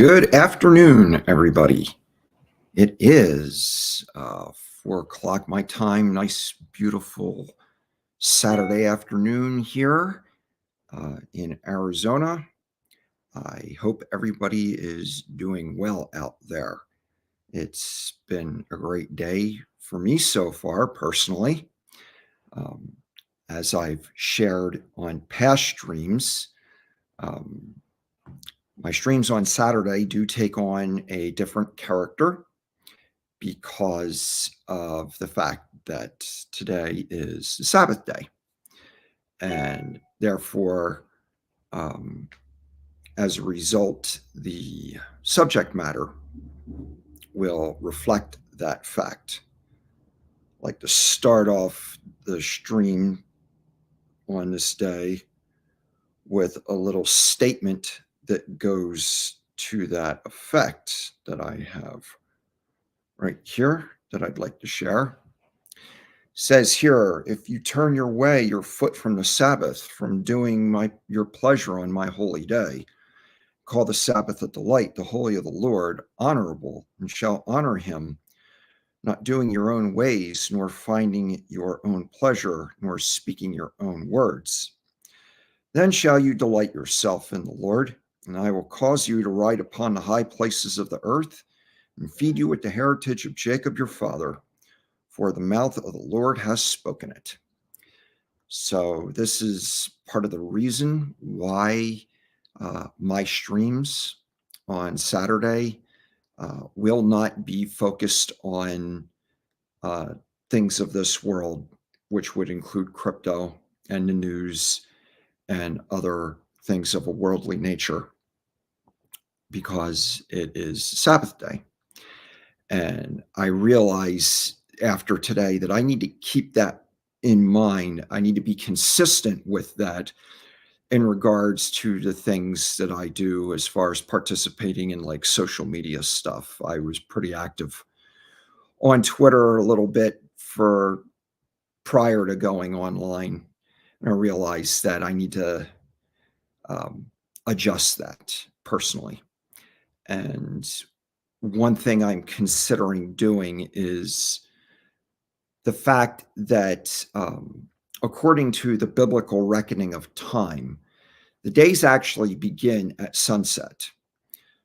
Good afternoon, everybody. It is 4 o'clock my time. Nice, beautiful Saturday afternoon here in Arizona. I hope everybody is doing well out there. It's been a great day for me so far, personally. Um, as I've shared on past streams, um, my streams on Saturday do take on a different character because of the fact that today is the Sabbath day. And therefore, um, as a result, the subject matter will reflect that fact. I'd like to start off the stream on this day with a little statement that goes to that effect that I have right here that I'd like to share. Says here, if you turn your foot from the Sabbath, from doing your pleasure on my holy day, call the Sabbath a delight, the holy of the Lord, honorable, and shall honor him, not doing your own ways, nor finding your own pleasure, nor speaking your own words. Then shall you delight yourself in the Lord, and I will cause you to ride upon the high places of the earth, and feed you with the heritage of Jacob your father, for the mouth of the Lord has spoken it. So this is part of the reason why my streams on Saturday will not be focused on things of this world, which would include crypto and the news and other things of a worldly nature, because it is Sabbath day. And I realize after today that I need to keep that in mind. I need to be consistent with that in regards to the things that I do as far as participating in like social media stuff. I was pretty active on Twitter a little bit for prior to going online. And I realized that I need to adjust that personally. And one thing I'm considering doing is the fact that, according to the biblical reckoning of time, the days actually begin at sunset.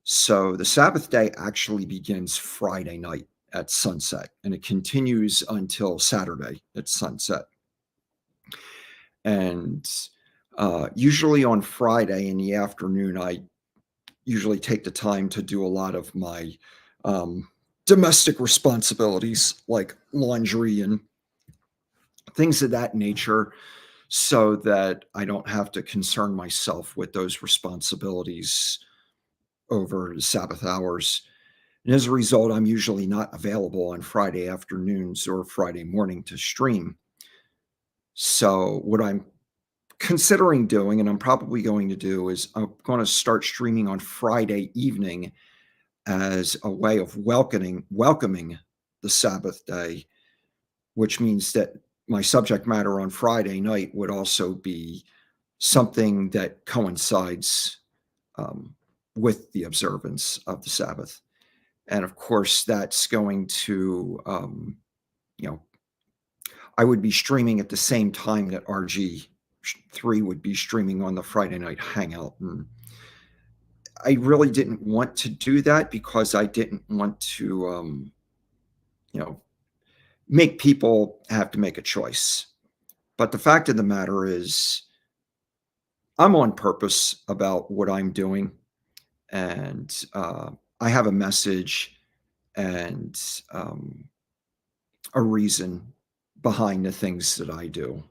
So the Sabbath day actually begins Friday night at sunset, and it continues until Saturday at sunset. And usually on Friday in the afternoon, I usually take the time to do a lot of my domestic responsibilities like laundry and things of that nature, so that I don't have to concern myself with those responsibilities over the Sabbath hours. And as a result, I'm usually not available on Friday afternoons or Friday morning to stream. So, what I'm considering doing, and I'm probably going to do, is I'm going to start streaming on Friday evening as a way of welcoming the Sabbath day, which means that my subject matter on Friday night would also be something that coincides with the observance of the Sabbath. And of course, that's going to, you know, I would be streaming at the same time that RG3 would be streaming on the Friday night hangout. And I really didn't want to do that because I didn't want to, you know, make people have to make a choice. But the fact of the matter is, I'm on purpose about what I'm doing, and I have a message and a reason behind the things that I do.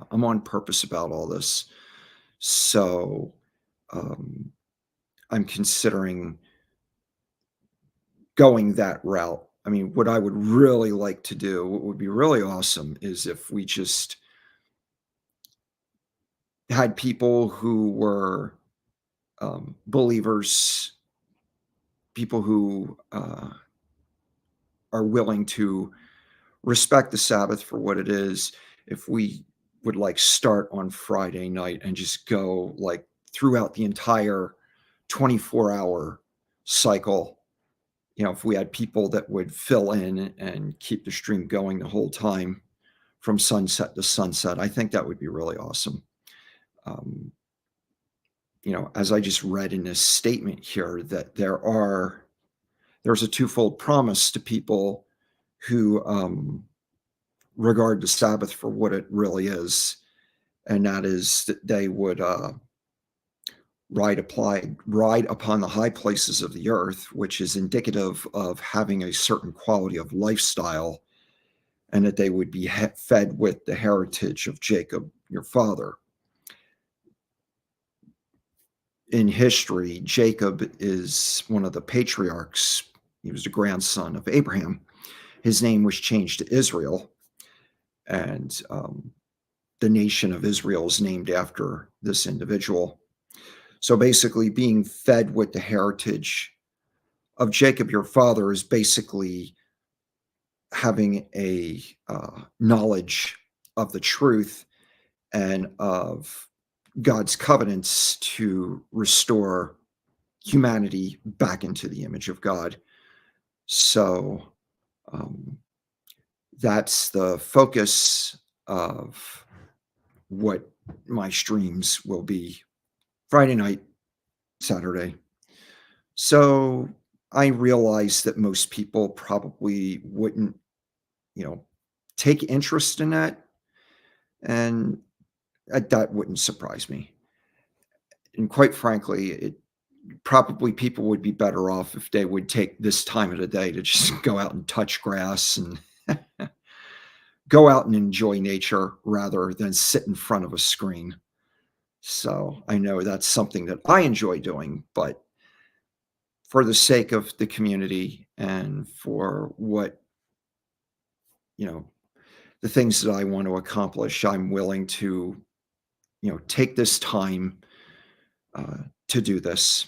I'm on purpose about all this. So I'm considering going that route. I mean, what I would really like to do, what would be really awesome, is if we just had people who were believers, people who are willing to respect the Sabbath for what it is. If we would like start on Friday night and just go like throughout the entire 24-hour cycle, if we had people that would fill in and keep the stream going the whole time from sunset to sunset, I think that would be really awesome. Um, as I just read in this statement here, that there's a twofold promise to people who regard the Sabbath for what it really is, and that is that they would ride upon the high places of the earth, which is indicative of having a certain quality of lifestyle, and that they would be fed with the heritage of Jacob, your father. In history, Jacob is one of the patriarchs. He was the grandson of Abraham. His name was changed to Israel, and the nation of Israel is named after this individual. So basically, being fed with the heritage of Jacob, your father, is basically having a knowledge of the truth and of God's covenants to restore humanity back into the image of God. So that's the focus of what my streams will be Friday night, Saturday. So I realize that most people probably wouldn't, take interest in that, and that wouldn't surprise me. And quite frankly, probably people would be better off if they would take this time of the day to just go out and touch grass and go out and enjoy nature rather than sit in front of a screen. So I know that's something that I enjoy doing, but for the sake of the community and for what, the things that I want to accomplish, I'm willing to, take this time to do this.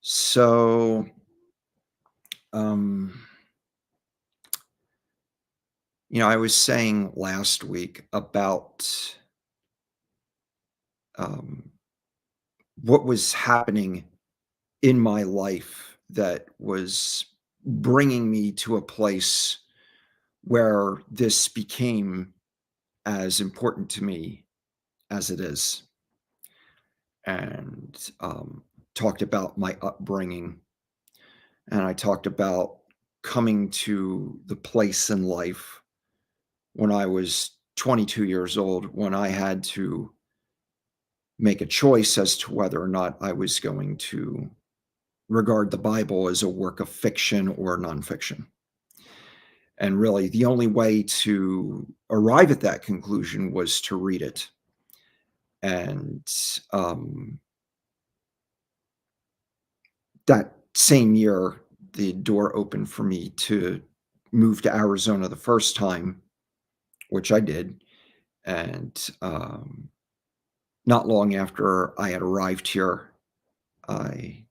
So, um, I was saying last week about um, what was happening in my life that was bringing me to a place where this became as important to me as it is, and talked about my upbringing, and I talked about coming to the place in life when I was 22 years old, when I had to make a choice as to whether or not I was going to regard the Bible as a work of fiction or nonfiction. And really, the only way to arrive at that conclusion was to read it. And that same year, the door opened for me to move to Arizona the first time, which I did. And not long after I had arrived here, I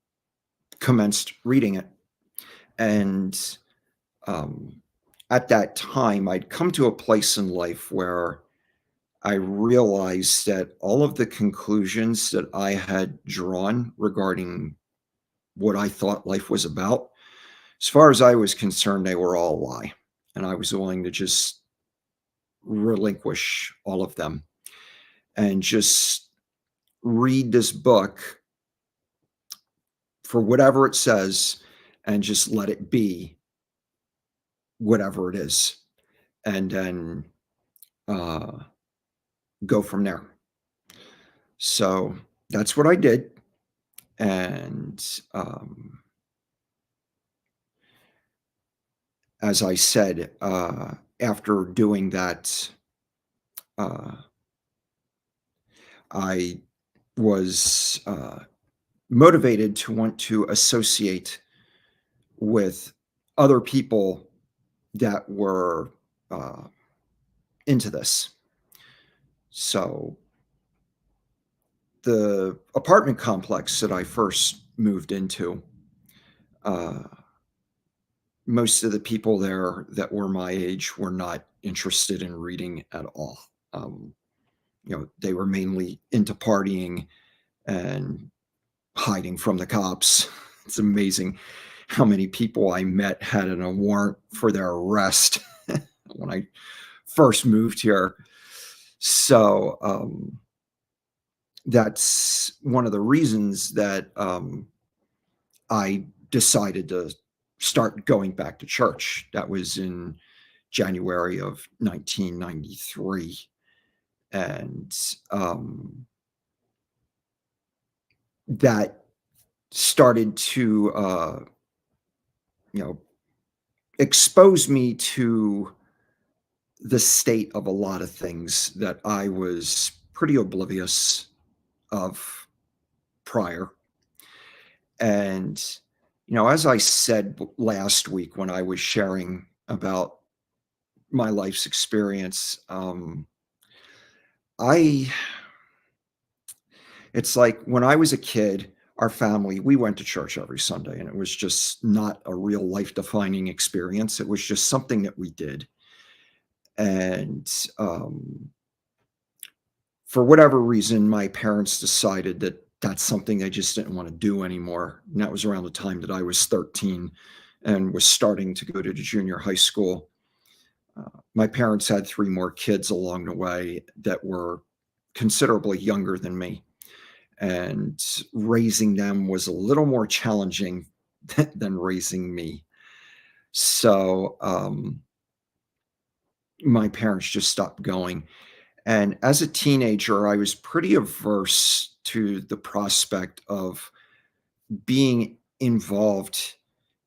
commenced reading it. And at that time, I'd come to a place in life where I realized that all of the conclusions that I had drawn regarding what I thought life was about, as far as I was concerned, they were all a lie. And I was willing to just relinquish all of them and just read this book for whatever it says and just let it be whatever it is. And then go from there. So that's what I did. And as I said, after doing that, I was motivated to want to associate with other people that were into this. So the apartment complex that I first moved into, most of the people there that were my age were not interested in reading at all. They were mainly into partying and hiding from the cops, It's amazing how many people I met had a warrant for their arrest when I first moved here. So, that's one of the reasons that, I decided to start going back to church. That was in January of 1993, and, that started to, you know, expose me to the state of a lot of things that I was pretty oblivious of prior. And, as I said last week when I was sharing about my life's experience, I it's like when I was a kid, our family, we went to church every Sunday, and it was just not a real life defining experience. It was just something that we did. And for whatever reason, my parents decided that that's something they just didn't want to do anymore. And that was around the time that I was 13 and was starting to go to the junior high school. My parents had three more kids along the way that were considerably younger than me. And raising them was a little more challenging than raising me. So my parents just stopped going. And as a teenager, I was pretty averse to the prospect of being involved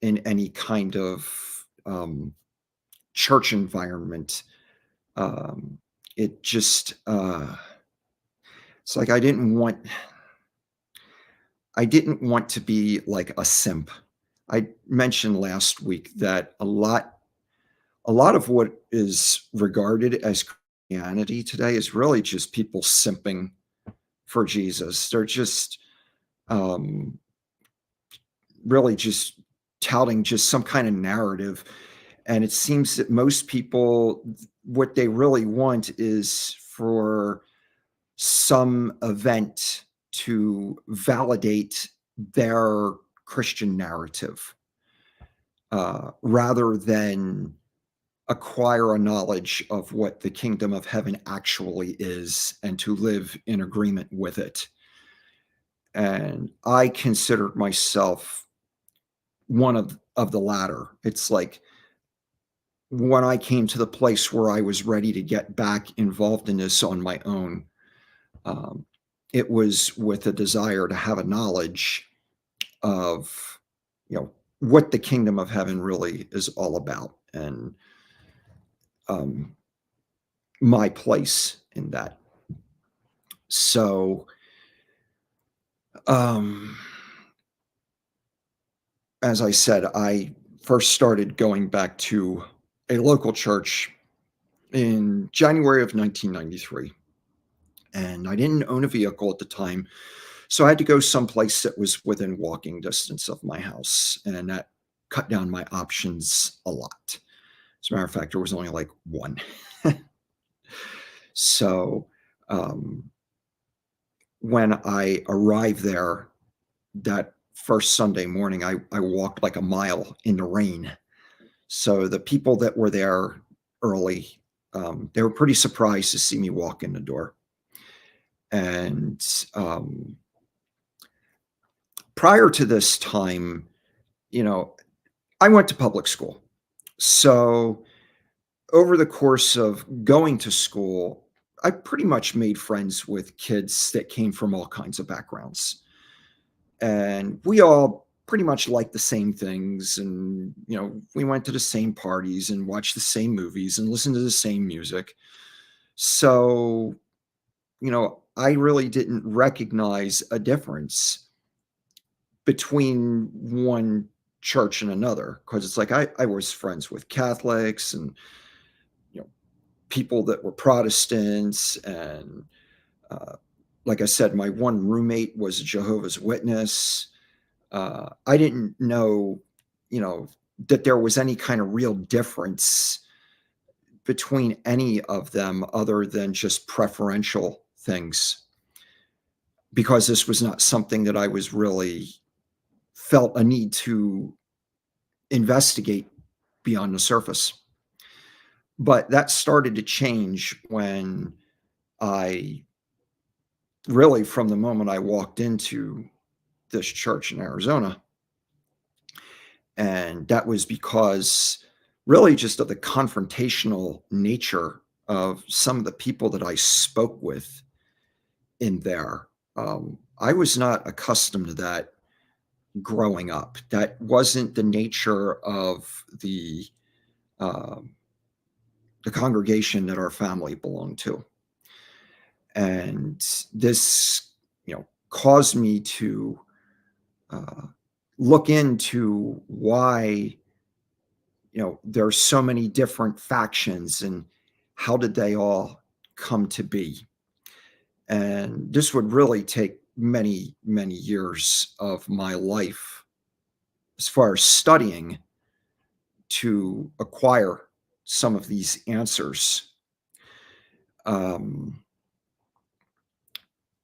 in any kind of church environment. It just, it's like I didn't want to be like a simp. I mentioned last week that a lot of what is regarded as Christianity today is really just people simping for Jesus. They're just um, really just touting just some kind of narrative. And it seems that most people, what they really want is for some event to validate their Christian narrative rather than acquire a knowledge of what the kingdom of heaven actually is and to live in agreement with it. And I considered myself one of the latter. It's like when I came to the place where I was ready to get back involved in this on my own, um, it was with a desire to have a knowledge of, what the kingdom of heaven really is all about, and um, my place in that. So, um, as I said, I first started going back to a local church in January of 1993, and I didn't own a vehicle at the time, so I had to go someplace that was within walking distance of my house, and that cut down my options a lot. As a matter of fact, there was only like one. So, um, when I arrived there that first Sunday morning, I walked like a mile in the rain. So the people that were there early, they were pretty surprised to see me walk in the door. And prior to this time, you know, I went to public school. So over the course of going to school, I pretty much made friends with kids that came from all kinds of backgrounds. And we all pretty much liked the same things. And, we went to the same parties and watched the same movies and listened to the same music. So, I really didn't recognize a difference between one church and another, because it's like I was friends with Catholics and you know people that were Protestants, and like I said, my one roommate was a Jehovah's Witness. I didn't know, you know, that there was any kind of real difference between any of them other than just preferential things, because this was not something that I was really felt a need to investigate beyond the surface. But that started to change when I really, from the moment I walked into this church in Arizona. And that was because really just of the confrontational nature of some of the people that I spoke with in there. I was not accustomed to that growing up. That wasn't the nature of um, the congregation that our family belonged to. And this, caused me to uh, look into why, there's so many different factions and how did they all come to be. And this would really take many, many years of my life as far as studying to acquire some of these answers. Um,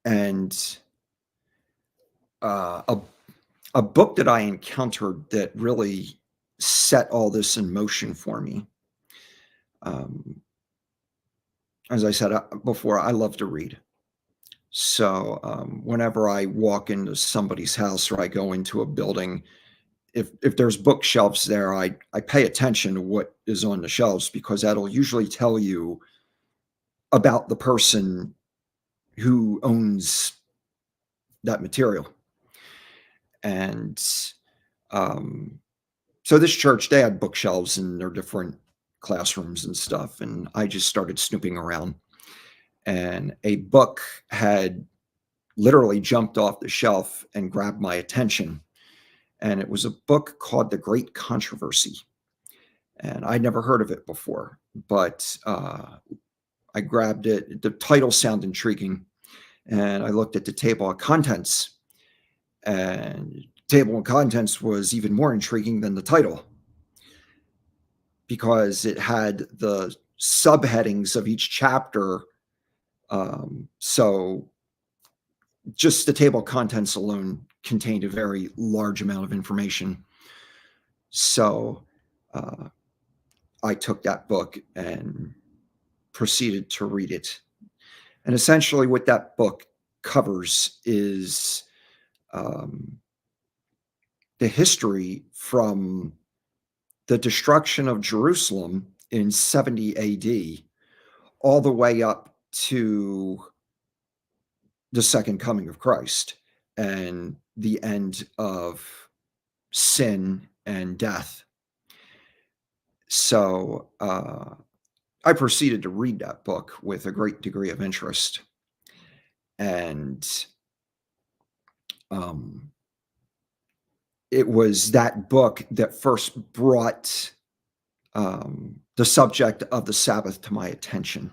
and a book that I encountered that really set all this in motion for me. Um, as I said before, I love to read. So whenever I walk into somebody's house or I go into a building, if there's bookshelves there, I pay attention to what is on the shelves because that'll usually tell you about the person who owns that material. And um, so this church, they had bookshelves in their different classrooms and stuff, and I just started snooping around, and a book had literally jumped off the shelf and grabbed my attention. And it was a book called The Great Controversy. And I'd never heard of it before, but I grabbed it. The title sounded intriguing. And I looked at the table of contents, and table of contents was even more intriguing than the title because it had the subheadings of each chapter. So just the table of contents alone contained a very large amount of information. So I took that book and proceeded to read it. And essentially, what that book covers is um, the history from the destruction of Jerusalem in 70 AD all the way up to the second coming of Christ and the end of sin and death. So I proceeded to read that book with a great degree of interest. And um, it was that book that first brought the subject of the Sabbath to my attention.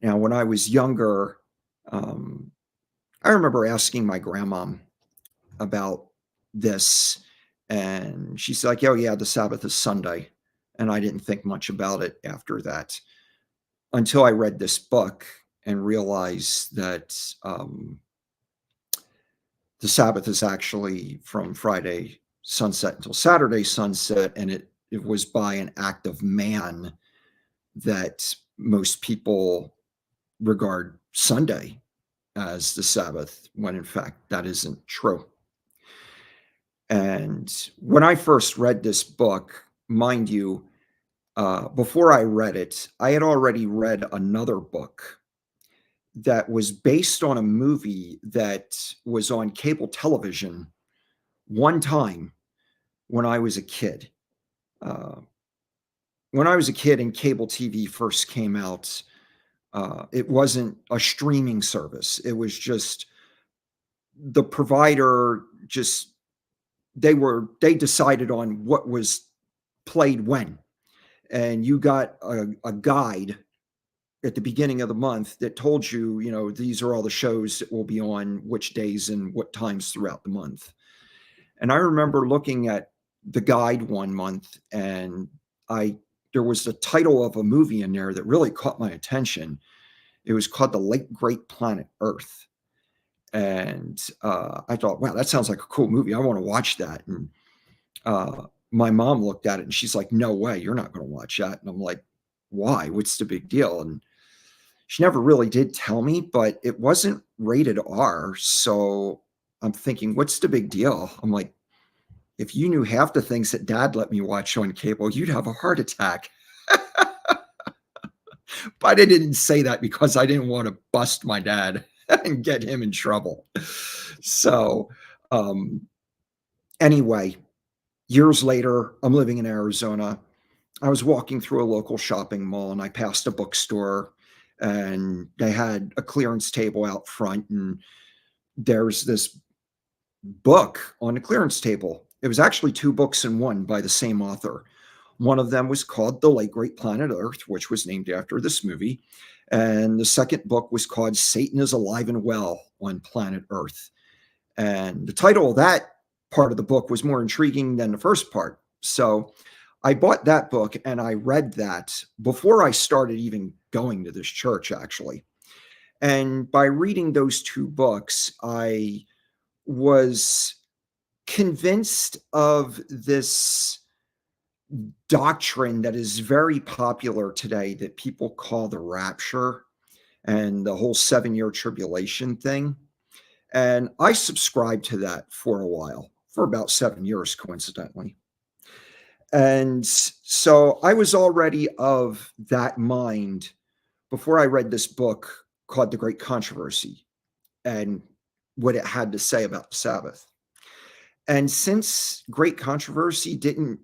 Now, when I was younger, um, I remember asking my grandmom about this, and she's like, "Oh, yeah, the Sabbath is Sunday." And I didn't think much about it after that until I read this book and realized that the Sabbath is actually from Friday sunset until Saturday sunset, and it was by an act of man that most people regard Sunday as the Sabbath, when in fact that isn't true. And when I first read this book, mind you, before I read it, I had already read another book that was based on a movie that was on cable television one time when I was a kid. Uh, when I was a kid and cable TV first came out, it wasn't a streaming service. It was just the provider just they decided on what was played when, and you got a guide at the beginning of the month that told you, these are all the shows that will be on which days and what times throughout the month. And I remember looking at the guide one month, and I there was the title of a movie in there that really caught my attention. It was called The Late Great Planet Earth. And I thought, wow, that sounds like a cool movie. I want to watch that. And my mom looked at it and she's like, no way, you're not going to watch that. And I'm like, why? What's the big deal? And she never really did tell me, but it wasn't rated R. So I'm thinking, what's the big deal? I'm like, if you knew half the things that dad let me watch on cable, you'd have a heart attack. But I didn't say that because I didn't want to bust my dad and get him in trouble. So, um, anyway, years later, I'm living in Arizona. I was walking through a local shopping mall and I passed a bookstore and they had a clearance table out front and there's this book on the clearance table. It was actually two books in one by the same author. One of them was called The Late Great Planet Earth, which was named after this movie. And the second book was called Satan is Alive and Well on Planet Earth. And the title of that part of the book was more intriguing than the first part. So I bought that book and I read that before I started even going to this church, actually. And by reading those two books, I was convinced of this doctrine that is very popular today that people call the rapture and the whole 7 year tribulation thing. And I subscribed to that for a while, for about 7 years, coincidentally. And so I was already of that mind before I read this book called The Great Controversy and what it had to say about the Sabbath. And since Great Controversy didn't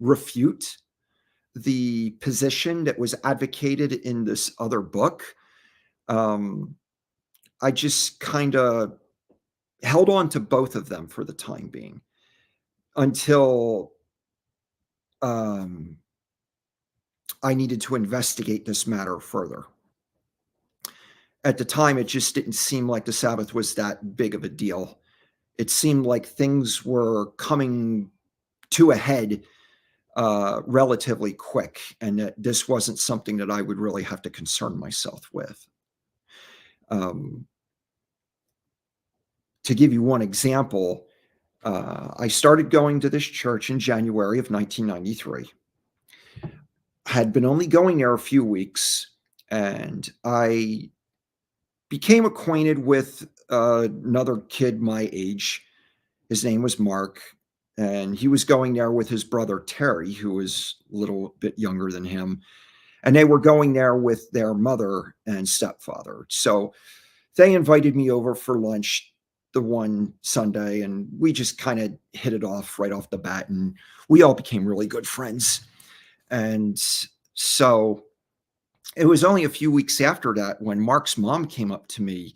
refute the position that was advocated in this other book, um, I just kind of held on to both of them for the time being until um, I needed to investigate this matter further. At the time, it just didn't seem like the Sabbath was that big of a deal. It seemed like things were coming to a head relatively quick, and that this wasn't something that I would really have to concern myself with. Um, to give you one example, I started going to this church in January of 1993. Had been only going there a few weeks, and I became acquainted with another kid my age. His name was Mark, and he was going there with his brother Terry, who was a little bit younger than him. And they were going there with their mother and stepfather. So they invited me over for lunch the one Sunday, and we just kind of hit it off right off the bat. And we all became really good friends. And so it was only a few weeks after that when Mark's mom came up to me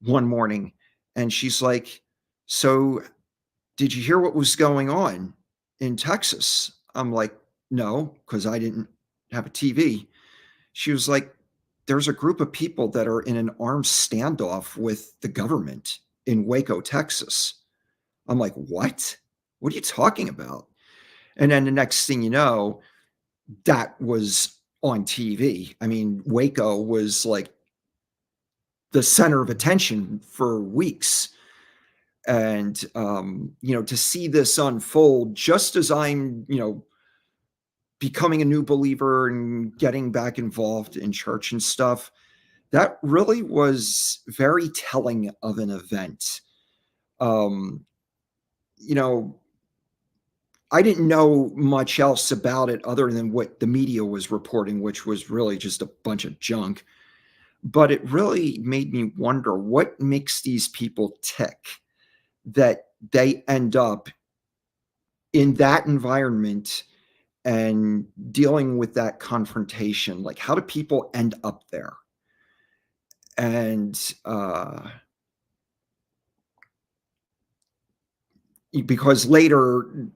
one morning and she's like, so did you hear what was going on in Texas? I'm like, no, because I didn't have a TV. She was like, there's a group of people that are in an armed standoff with the government in Waco, Texas. I'm like, what? What are you talking about? And then the next thing you know, that was on TV. I mean, Waco was like the center of attention for weeks. And, to see this unfold just as I'm, becoming a new believer and getting back involved in church and stuff, that really was very telling of an event. Um, you know, I didn't know much else about it other than what the media was reporting, which was really just a bunch of junk. But it really made me wonder what makes these people tick that they end up in that environment and dealing with that confrontation. Like, how do people end up there? And because later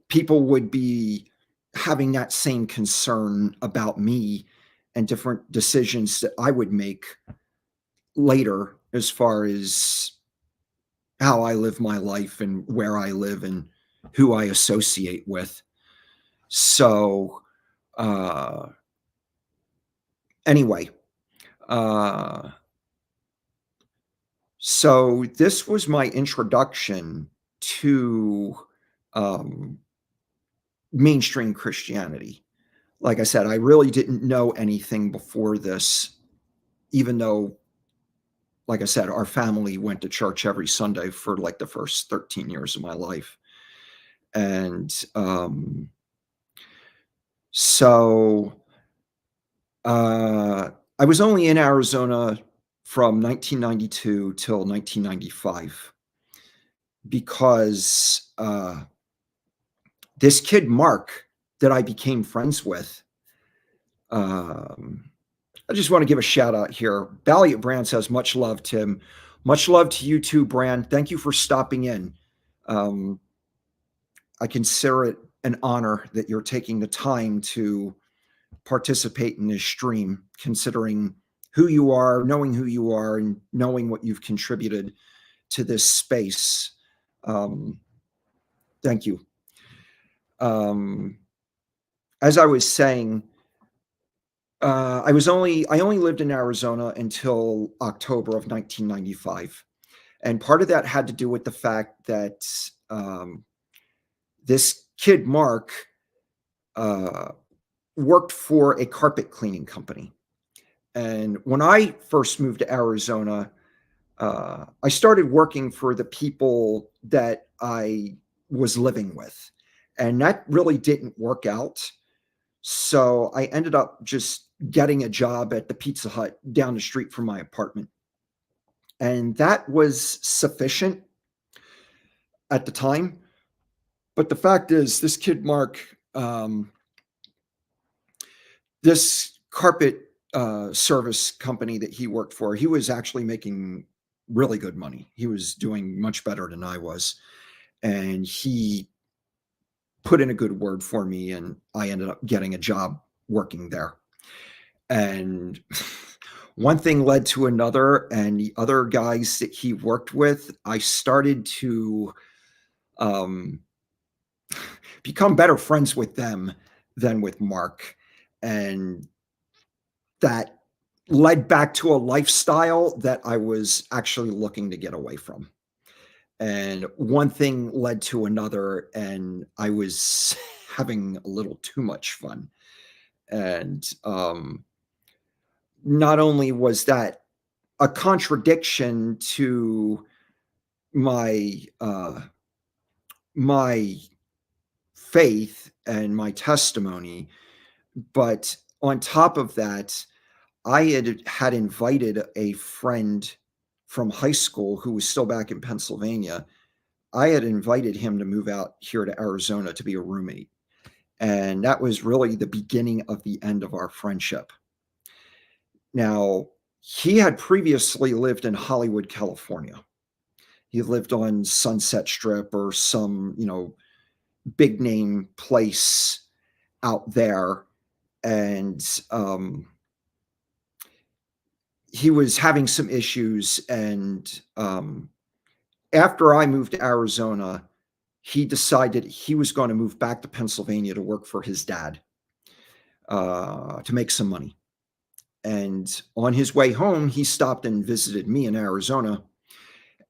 people would be having that same concern about me and different decisions that I would make later as far as how I live my life and where I live and who I associate with. So, uh, anyway, uh, So this was my introduction to um, mainstream Christianity. Like I said, I really didn't know anything before this, even though, like I said, our family went to church every Sunday for like the first 13 years of my life. And so uh, I was only in Arizona from 1992 till 1995 because this kid, Mark, that I became friends with, um, I just want to give a shout out here. Valiant Brand says, much love, Tim. Much love to you too, Brand. Thank you for stopping in. Um, I consider it an honor that you're taking the time to participate in this stream, considering who you are, knowing who you are, and knowing what you've contributed to this space. Thank you. As I was saying, I only lived in Arizona until October of 1995, and part of that had to do with the fact that this kid Mark uh, worked for a carpet cleaning company, and when I first moved to Arizona, I started working for the people that I was living with, and that really didn't work out. So I ended up just getting a job at the Pizza Hut down the street from my apartment. And that was sufficient at the time. But the fact is, this kid, Mark, this carpet service company that he worked for, he was actually making really good money. He was doing much better than I was. And he put in a good word for me, and I ended up getting a job working there. And one thing led to another, and the other guys that he worked with, I started to um, become better friends with them than with Mark. And that led back to a lifestyle that I was actually looking to get away from. And one thing led to another, and I was having a little too much fun. And not only was that a contradiction to my my faith and my testimony, but on top of that, I had invited a friend from high school who was still back in Pennsylvania. I had invited him to move out here to Arizona to be a roommate, and that was really the beginning of the end of our friendship. Now, he had previously lived in Hollywood, California. He lived on Sunset Strip or some, big name place out there. And he was having some issues. And after I moved to Arizona, he decided he was going to move back to Pennsylvania to work for his dad to make some money. And on his way home, he stopped and visited me in Arizona.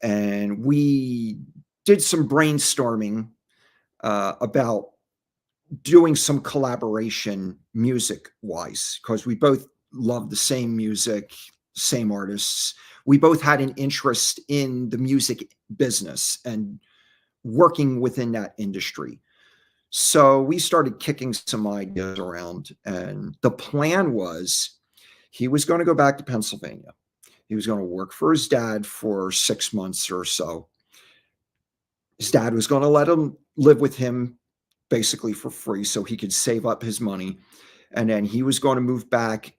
And we did some brainstorming about doing some collaboration music wise, because we both love the same music, same artists. We both had an interest in the music business and working within that industry. So we started kicking some ideas around, and the plan was he was going to go back to Pennsylvania. He was going to work for his dad for 6 months or so. His dad was going to let him live with him basically for free so he could save up his money. And then he was going to move back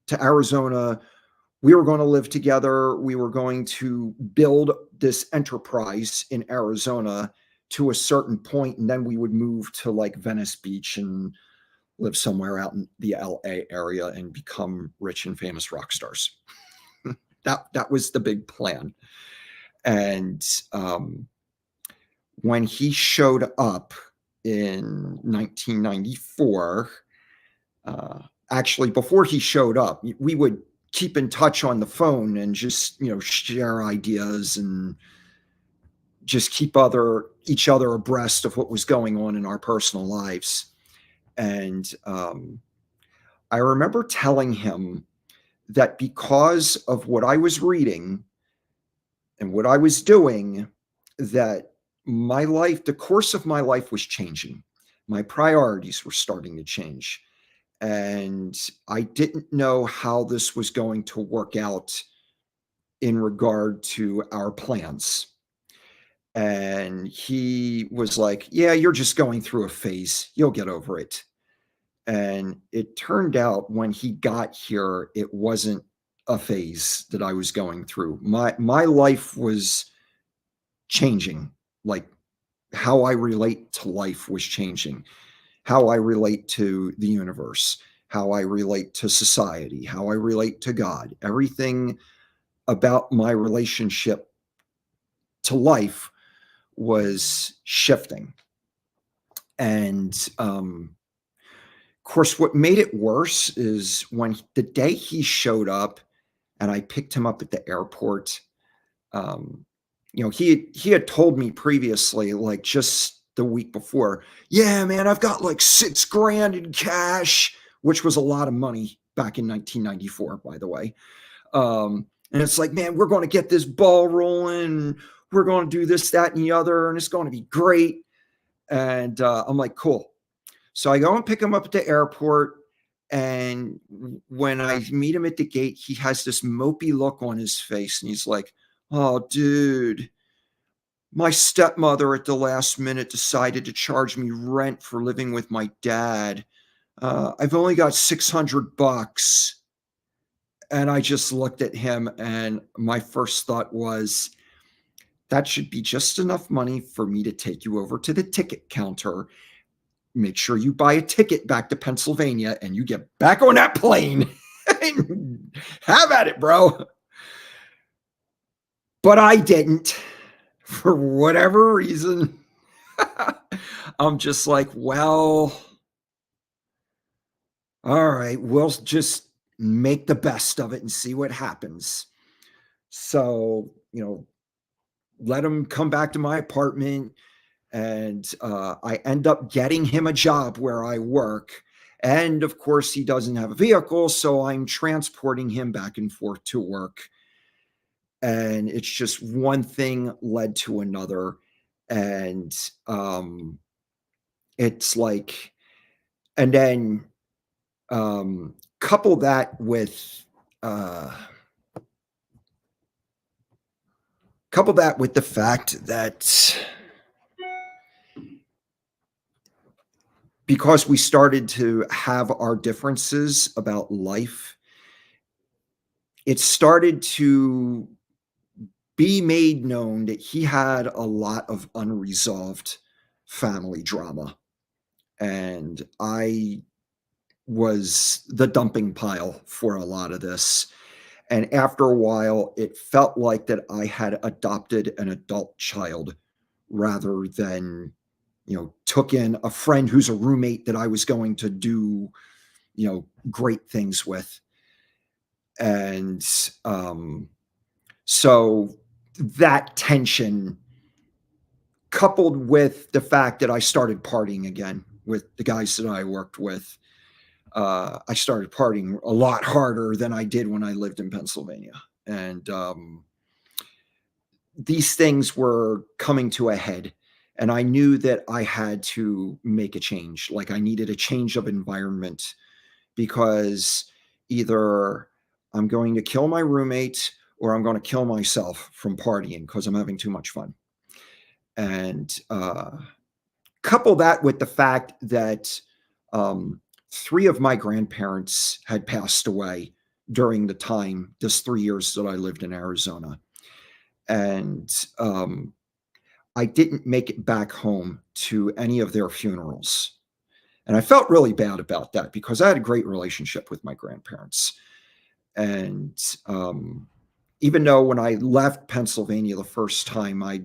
to Arizona. We were going to live together. We were going to build this enterprise in Arizona to a certain point, and then we would move to like Venice Beach and live somewhere out in the LA area and become rich and famous rock stars. That was the big plan. And when he showed up in 1994, actually before he showed up, we would keep in touch on the phone and just, share ideas and just keep each other abreast of what was going on in our personal lives. And I remember telling him that because of what I was reading and what I was doing, that the course of my life was changing. My priorities were starting to change. And I didn't know how this was going to work out in regard to our plans. And he was like, "Yeah, you're just going through a phase. You'll get over it." And it turned out when he got here, it wasn't a phase that I was going through. My life was changing. Like, how I relate to life was changing. How I relate to the universe, how I relate to society, how I relate to God. Everything about my relationship to life was shifting. And of course, what made it worse is when the day he showed up and I picked him up at the airport. um, he had told me previously, like just the week before, "Yeah, man, I've got like 6 grand in cash," which was a lot of money back in 1994, by the way. And it's like, "Man, we're going to get this ball rolling. We're going to do this, that, and the other, and it's going to be great." And I'm like, "Cool." So I go and pick him up at the airport. And when I meet him at the gate, he has this mopey look on his face. And he's like, "Oh, dude, my stepmother at the last minute decided to charge me rent for living with my dad. I've only got $600." And I just looked at him, and my first thought was, that should be just enough money for me to take you over to the ticket counter, make sure you buy a ticket back to Pennsylvania, and you get back on that plane. Have at it, bro. But I didn't, for whatever reason. I'm just like, well, all right, we'll just make the best of it and see what happens. So, let him come back to my apartment. And I end up getting him a job where I work. And of course, he doesn't have a vehicle, so I'm transporting him back and forth to work. And it's just one thing led to another. And it's like, and then couple that with, the fact that because we started to have our differences about life, it started to be made known that he had a lot of unresolved family drama. And I was the dumping pile for a lot of this. And after a while, it felt like that I had adopted an adult child rather than, took in a friend who's a roommate that I was going to do, great things with. And so that tension, coupled with the fact that I started partying again with the guys that I worked with, I started partying a lot harder than I did when I lived in Pennsylvania. And these things were coming to a head. And I knew that I had to make a change. Like, I needed a change of environment, because either I'm going to kill my roommate or I'm going to kill myself from partying because I'm having too much fun. And couple that with the fact that 3 of my grandparents had passed away during the time, this 3 years that I lived in Arizona. And I didn't make it back home to any of their funerals. And I felt really bad about that because I had a great relationship with my grandparents. And even though when I left Pennsylvania the first time, I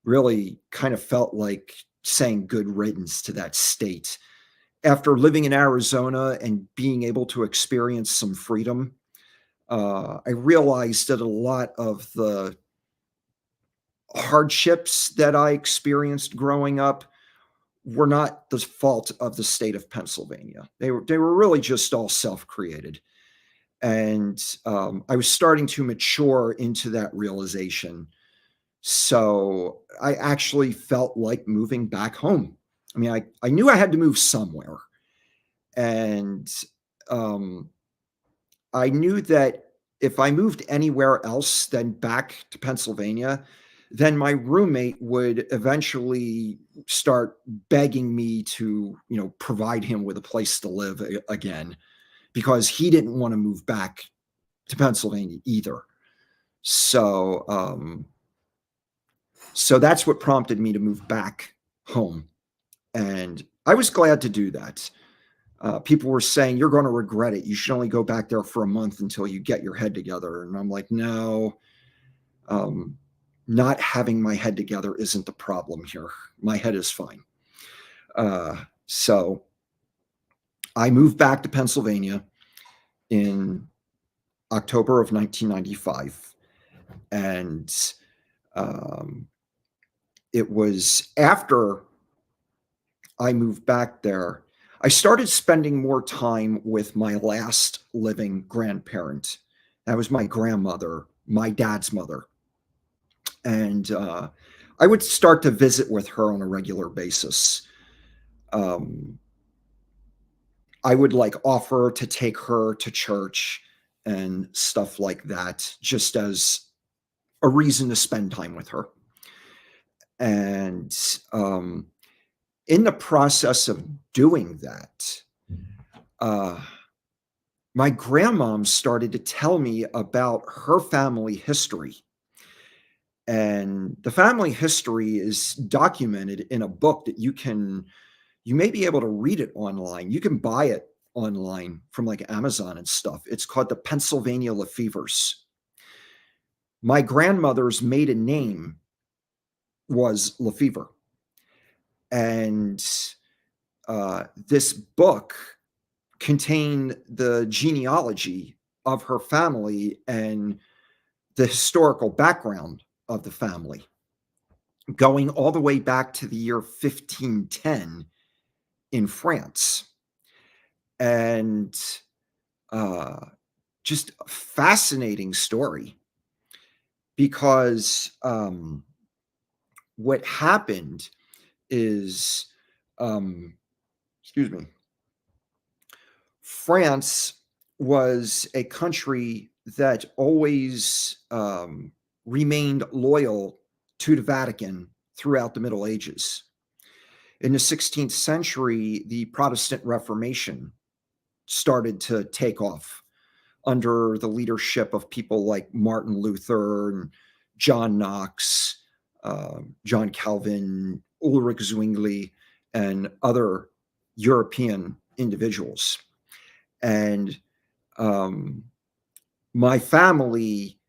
really kind of felt like saying good riddance to that state. After living in Arizona and being able to experience some freedom, I realized that a lot of the hardships that I experienced growing up were not the fault of the state of Pennsylvania. They were really just all self-created. And I was starting to mature into that realization. So I actually felt like moving back home. I mean, I knew I had to move somewhere. And um, I knew that if I moved anywhere else than back to Pennsylvania, then my roommate would eventually start begging me to, provide him with a place to live again because he didn't want to move back to Pennsylvania either. So, so that's what prompted me to move back home. And I was glad to do that. People were saying, "You're going to regret it. You should only go back there for a month until you get your head together." And I'm like, no, um, not having my head together isn't the problem here. My head is fine. So I moved back to Pennsylvania in October of 1995. And um, it was after I moved back there, I started spending more time with my last living grandparent. That was my grandmother, my dad's mother. And I would start to visit with her on a regular basis. Um, I would like offer to take her to church and stuff like that, just as a reason to spend time with her. And in the process of doing that, uh, my grandmom started to tell me about her family history. And the family history is documented in a book that you may be able to read it online. You can buy it online from like Amazon and stuff. It's called the Pennsylvania Lefevers. My grandmother's maiden name was Lefevre. And this book contained the genealogy of her family and the historical background of the family, going all the way back to the year 1510 in France. And just a fascinating story because what happened is, excuse me, France was a country that always remained loyal to the Vatican throughout the Middle Ages. In the 16th century, the Protestant Reformation started to take off under the leadership of people like Martin Luther and John Knox, John Calvin, Ulrich Zwingli, and other European individuals. And my family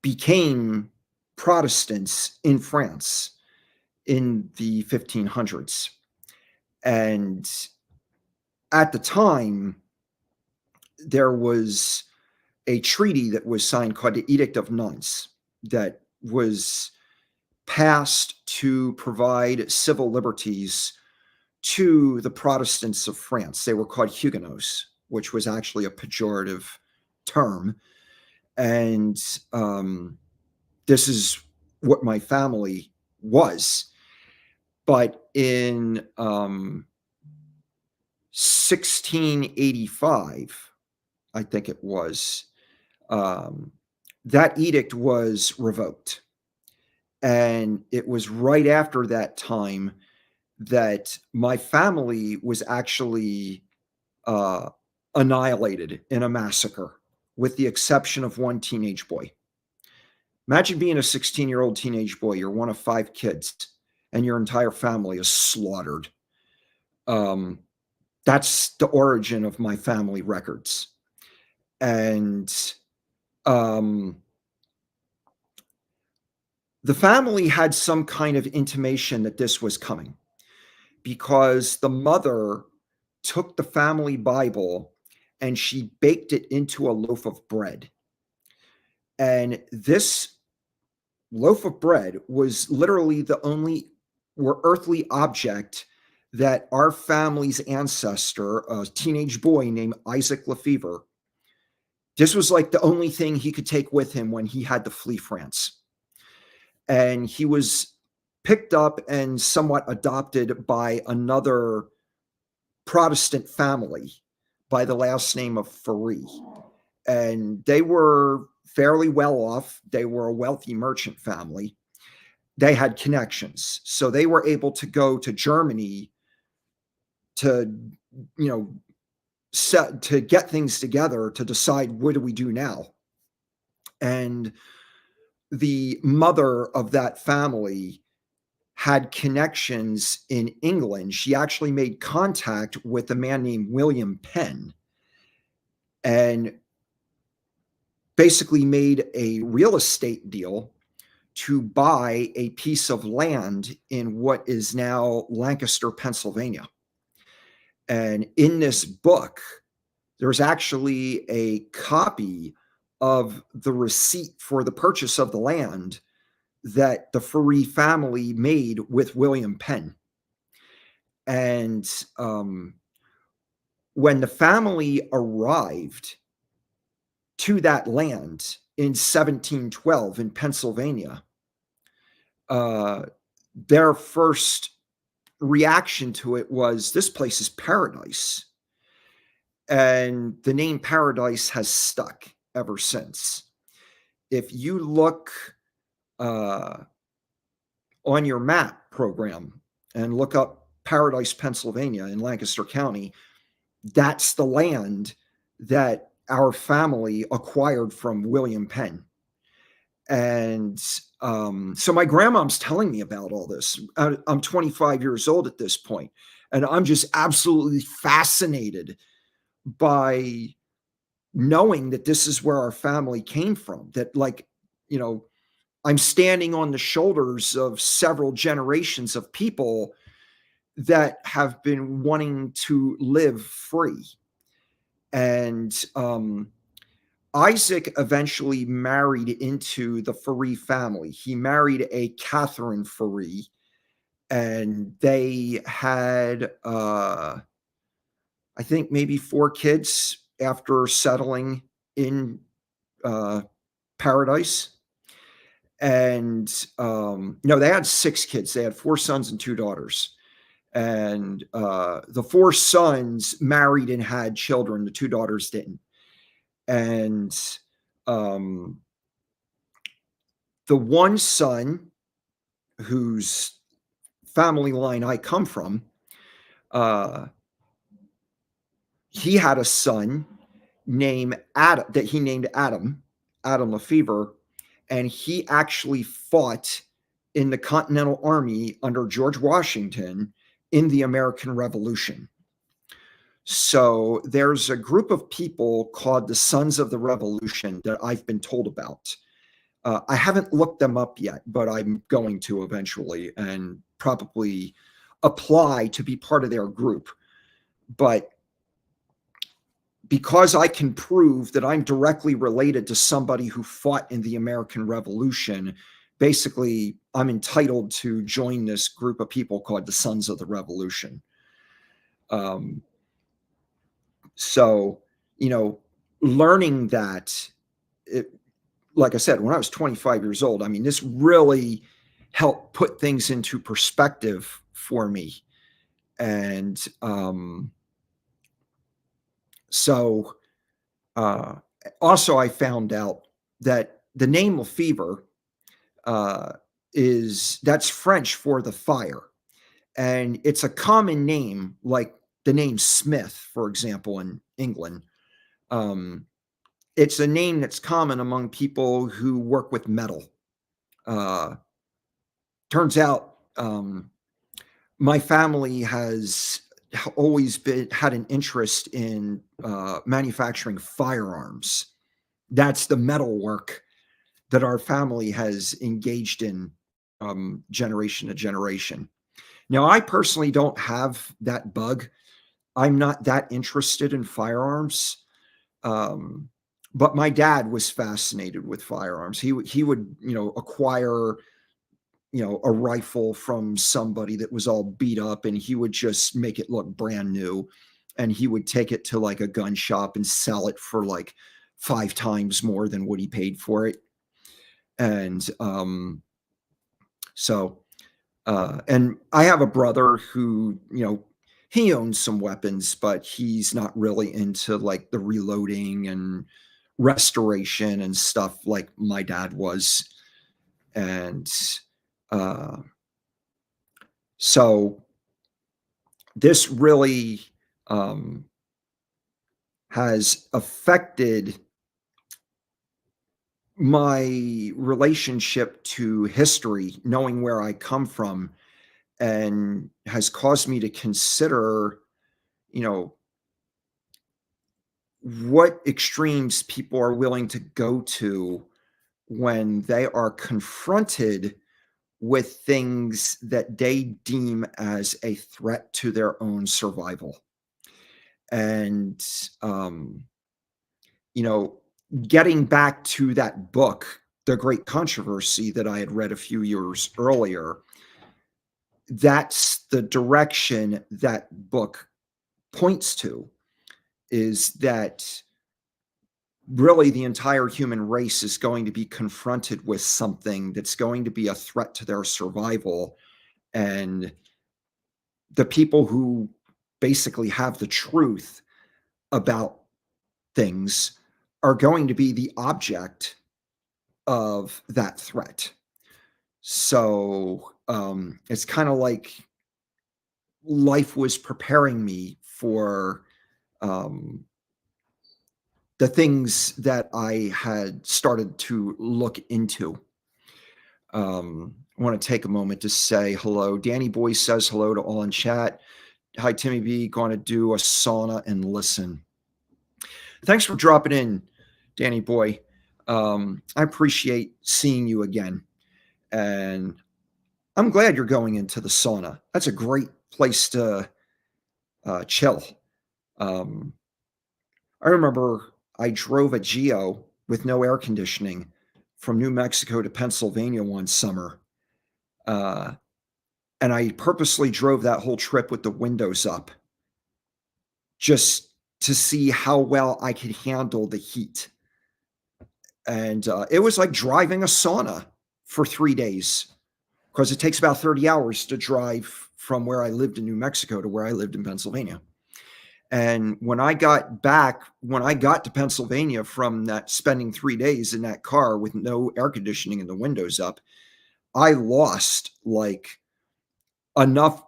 became Protestants in France in the 1500s. And at the time, there was a treaty that was signed called the Edict of Nantes that was passed to provide civil liberties to the Protestants of France. They were called Huguenots, which was actually a pejorative term. And this is what my family was. But in 1685, I think it was, that edict was revoked. And it was right after that time that my family was actually annihilated in a massacre, with the exception of one teenage boy. Imagine being a 16-year-old teenage boy. You're one of 5 kids, and your entire family is slaughtered. That's the origin of my family records. And the family had some kind of intimation that this was coming, because the mother took the family Bible and she baked it into a loaf of bread. And this loaf of bread was literally the only were earthly object that our family's ancestor, a teenage boy named Isaac Lefevre, this was like the only thing he could take with him when he had to flee France. And he was picked up and somewhat adopted by another Protestant family by the last name of Ferry. And they were fairly well off. They were a wealthy merchant family. They had connections. So they were able to go to Germany to, you know, to get things together to decide what do we do now. And the mother of that family had connections in England. She actually made contact with a man named William Penn and basically made a real estate deal to buy a piece of land in what is now Lancaster, Pennsylvania. And in this book, there's actually a copy of the receipt for the purchase of the land that the Ferry family made with William Penn. And when the family arrived to that land in 1712 in Pennsylvania, their first reaction to it was, this place is paradise. And the name Paradise has stuck ever since. If you look on your map program and look up Paradise, Pennsylvania in Lancaster County, that's the land that our family acquired from William Penn. And so my grandmom's telling me about all this. I'm 25 years old at this point, and I'm just absolutely fascinated by knowing that this is where our family came from. That, like, you know, I'm standing on the shoulders of several generations of people that have been wanting to live free. And Isaac eventually married into the Ferry family. He married a Catherine Ferry, and they had, I think, maybe 4 kids after settling in Paradise. And no, they had 6 kids. They had 4 sons and 2 daughters. And the 4 sons married and had children. The 2 daughters didn't. And the one son, whose family line I come from, he had a son named Adam, that he named Adam Lefevre, and he actually fought in the Continental Army under George Washington in the American Revolution. So there's a group of people called the Sons of the Revolution that I've been told about. I haven't looked them up yet, but I'm going to eventually and probably apply to be part of their group. But because I can prove that I'm directly related to somebody who fought in the American Revolution, basically I'm entitled to join this group of people called the Sons of the Revolution. So, you know, learning that, like I said, when I was 25 years old, I mean, this really helped put things into perspective for me. And so also I found out that the name Lefevre that's French for the fire. And it's a common name, like the name Smith, for example, in England. It's a name that's common among people who work with metal. Turns out my family has always had an interest in manufacturing firearms. That's the metal work that our family has engaged in generation to generation. Now, I personally don't have that bug. I'm not that interested in firearms. But my dad was fascinated with firearms. He would, acquire, a rifle from somebody that was all beat up, and he would just make it look brand new, and he would take it to, like, a gun shop and sell it for, like, 5 times more than what he paid for it, and, so, and I have a brother who, he owns some weapons, but he's not really into, like, the reloading and restoration and stuff like my dad was, and, uh, so this really, um, has affected my relationship to history, knowing where I come from, and has caused me to consider, you know, what extremes people are willing to go to when they are confronted with things that they deem as a threat to their own survival. And, um, you know, getting back to that book, The Great Controversy, that I had read a few years earlier, that's the direction that book points to, is that really the entire human race is going to be confronted with something that's going to be a threat to their survival. And the people who basically have the truth about things are going to be the object of that threat. So it's kind of like life was preparing me for um, the things that I had started to look into. I want to take a moment to say hello. Danny Boy says hello to all in chat. Hi, Timmy B. Going to do a sauna and listen. Thanks for dropping in, Danny Boy. I appreciate seeing you again. And I'm glad you're going into the sauna. That's a great place to chill. Um, I remember I drove a Geo with no air conditioning from New Mexico to Pennsylvania one summer. Uh, and I purposely drove that whole trip with the windows up just to see how well I could handle the heat. And it was like driving a sauna for 3 days, because it takes about 30 hours to drive from where I lived in New Mexico to where I lived in Pennsylvania. And when I got to Pennsylvania from that, spending 3 days in that car with no air conditioning and the windows up, I lost like enough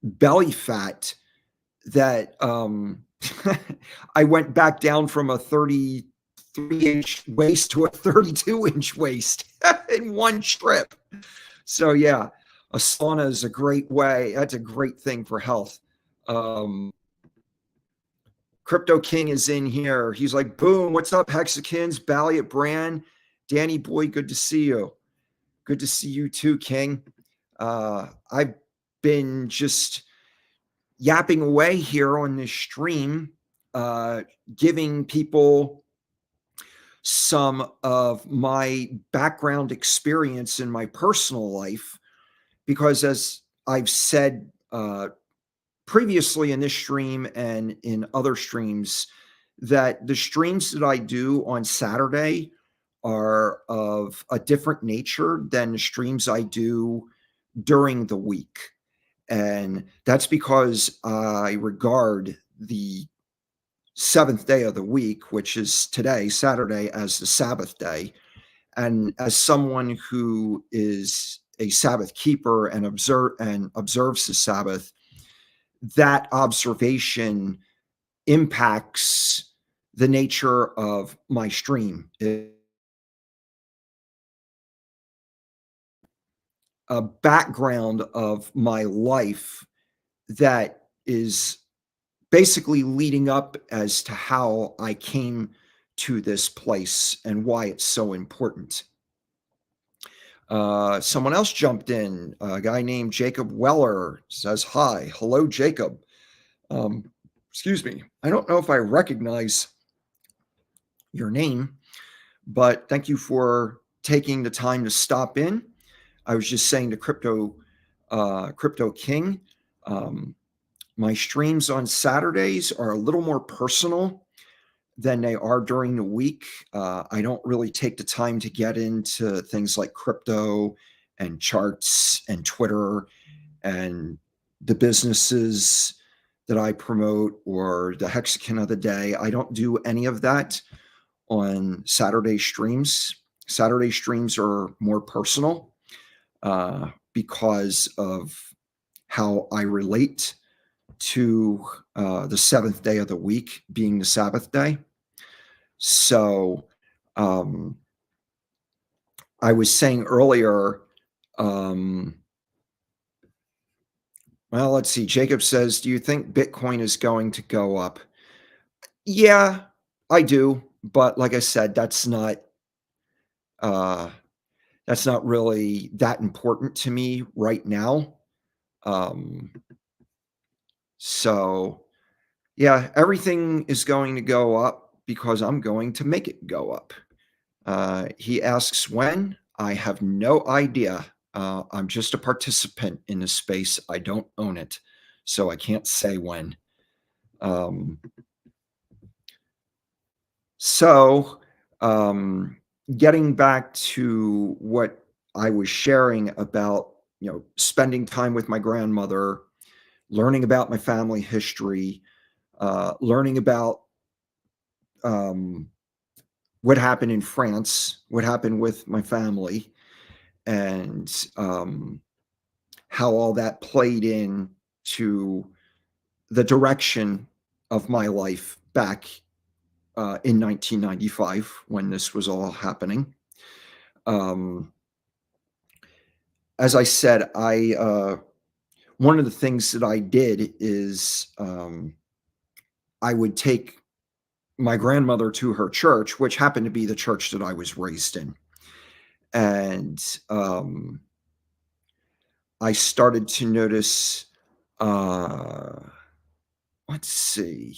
belly fat that I went back down from a 33-inch waist to a 32-inch waist in one trip. So yeah, a sauna is a great way. That's a great thing for health. Crypto King is in here. He's like, boom, what's up, Hexicans, Balliot Brand, Danny Boy, good to see you. Good to see you too, King. I've been just yapping away here on this stream, giving people some of my background experience in my personal life, because as I've said previously in this stream and in other streams, that the streams that I do on Saturday are of a different nature than the streams I do during the week. And that's because I regard the seventh day of the week, which is today, Saturday, as the Sabbath day. And as someone who is a Sabbath keeper and observes the Sabbath, that observation impacts the nature of my stream. A background of my life that is basically leading up as to how I came to this place and why it's so important. Someone else jumped in. A guy named Jacob Weller says, hi. Hello, Jacob. Excuse me. I don't know if I recognize your name, but thank you for taking the time to stop in. I was just saying to Crypto King, um, my streams on Saturdays are a little more personal than they are during the week. I don't really take the time to get into things like crypto and charts and Twitter and the businesses that I promote or the hexagon of the day. I don't do any of that on Saturday streams. Saturday streams are more personal because of how I relate to the seventh day of the week being the Sabbath day. So um, I was saying earlier, um, well, let's see. Jacob says, do you think Bitcoin is going to go up? Yeah, I do. But like I said, uh, that's not really that important to me right now. Um, so yeah, everything is going to go up because I'm going to make it go up. He asks when. I have no idea. I'm just a participant in this space. I don't own it, so I can't say when. Um, so, um, getting back to what I was sharing about, spending time with my grandmother, learning about my family history, learning about um, what happened in France, what happened with my family, and how all that played in to the direction of my life back in 1995 when this was all happening. Um, as I said, I one of the things that I did is I would take my grandmother to her church, which happened to be the church that I was raised in, and I started to notice. Uh, let's see.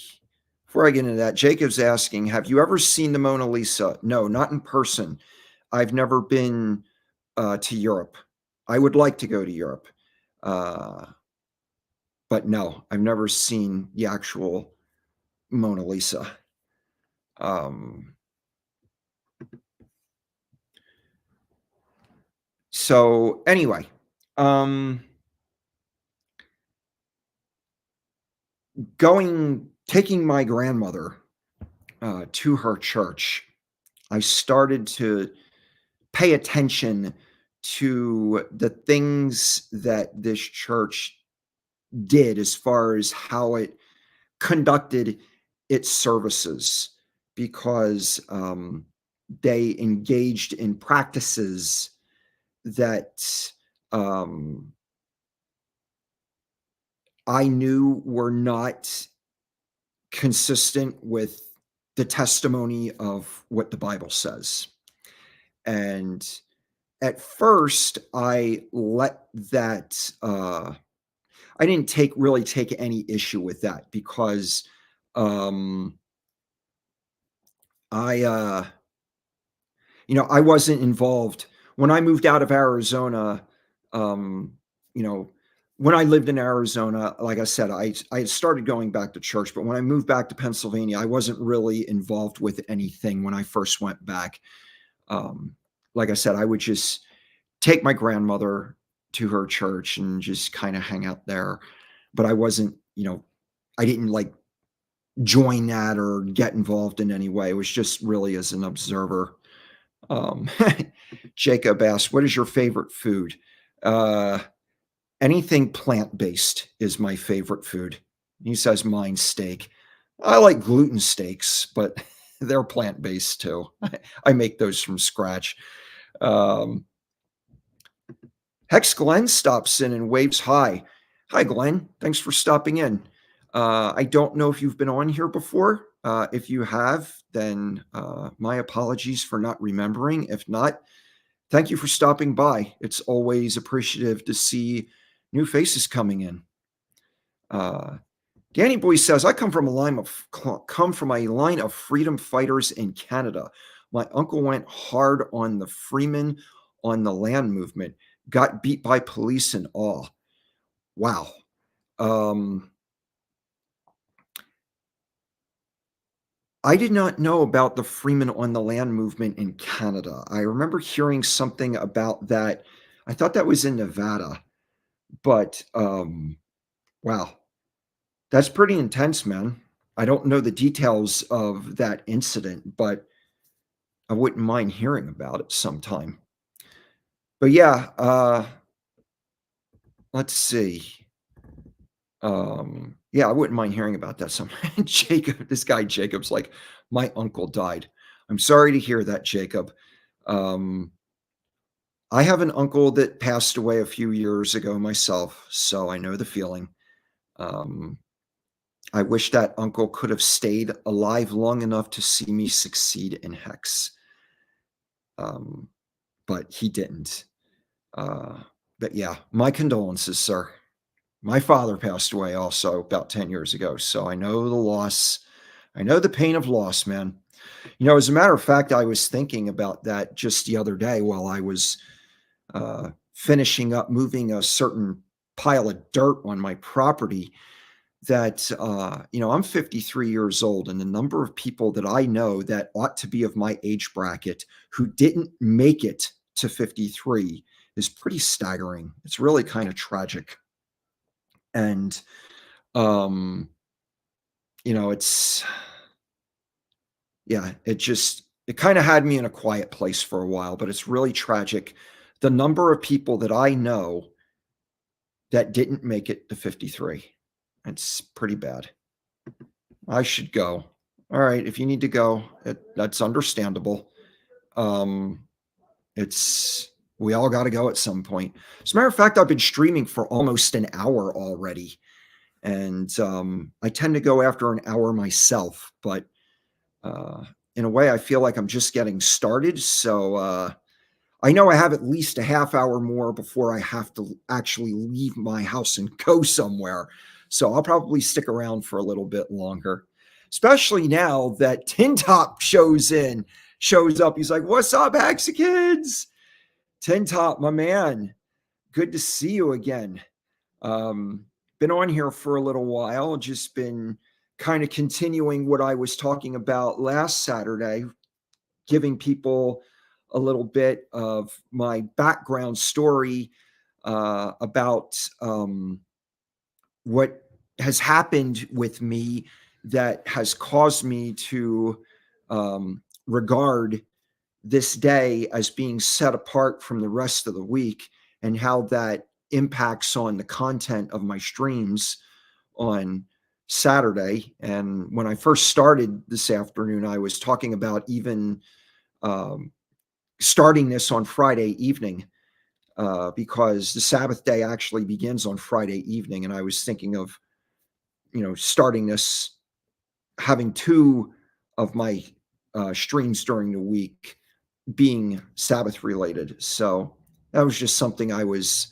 Before I get into that, Jacob's asking, have you ever seen the Mona Lisa? No, not in person. I've never been to Europe. I would like to go to Europe. Uh, but no, I've never seen the actual Mona Lisa. Um, so anyway, um, taking my grandmother to her church, I started to pay attention to the things that this church did as far as how it conducted its services because they engaged in practices that um, I knew were not consistent with the testimony of what the Bible says. And at first, I let that, I didn't really take any issue with that because um, I, I wasn't involved when I moved out of Arizona. Um, you know, when I lived in Arizona, like I said, I had started going back to church, but when I moved back to Pennsylvania, I wasn't really involved with anything when I first went back. Um, like I said, I would just take my grandmother to her church and just kind of hang out there, but I wasn't, I didn't like join that or get involved in any way. It was just really as an observer. Um, Jacob asked, "What is your favorite food?" Uh, Anything plant-based is my favorite food. He says mine steak. I like gluten steaks, but they're plant-based too. I make those from scratch. Um, Hex Glenn stops in and waves hi. Hi, Glenn. Thanks for stopping in. I don't know if you've been on here before. If you have, then my apologies for not remembering. If not, thank you for stopping by. It's always appreciative to see new faces coming in. Uh, Danny Boy says, "I come from a line of freedom fighters in Canada. My uncle went hard on the freemen on the land movement, got beat by police and all." Wow. Um, I did not know about the freemen on the land movement in Canada. I remember hearing something about that. I thought that was in Nevada, but wow, that's pretty intense, man. I don't know the details of that incident, but I wouldn't mind hearing about it sometime. But yeah, let's see. Yeah, I wouldn't mind hearing about that some Jacob, this guy Jacob's like, my uncle died. I'm sorry to hear that, Jacob. Um, I have an uncle that passed away a few years ago myself, so I know the feeling. Um, I wish that uncle could have stayed alive long enough to see me succeed in Hex. Um, but he didn't. Uh, but yeah, my condolences, sir. My father passed away also about 10 years ago, so I know the loss. I know the pain of loss, man. As a matter of fact, I was thinking about that just the other day while I was finishing up moving a certain pile of dirt on my property. That, I'm 53 years old, and the number of people that I know that ought to be of my age bracket who didn't make it to 53 is pretty staggering. It's really kind of tragic. And, um, it's, yeah, it kind of had me in a quiet place for a while, but it's really tragic. The number of people that I know that didn't make it to 53. It's pretty bad. I should go. All right, if you need to go, that's understandable. Um, it's we all got to go at some point. As a matter of fact, I've been streaming for almost an hour already, and I tend to go after an hour myself. But in a way, I feel like I'm just getting started. So I know I have at least a half hour more before I have to actually leave my house and go somewhere. So I'll probably stick around for a little bit longer, especially now that Tin Top shows up. He's like, "What's up, Hexicans?" Tin Top, my man, good to see you again. Been on here for a little while, just been kind of continuing what I was talking about last Saturday, giving people a little bit of my background story about what has happened with me that has caused me to regard this day as being set apart from the rest of the week, and how that impacts on the content of my streams on Saturday. And when I first started this afternoon, I was talking about even um, starting this on Friday evening, because the Sabbath day actually begins on Friday evening. And I was thinking of, starting this, having two of my streams during the week being Sabbath related. So that was just something I was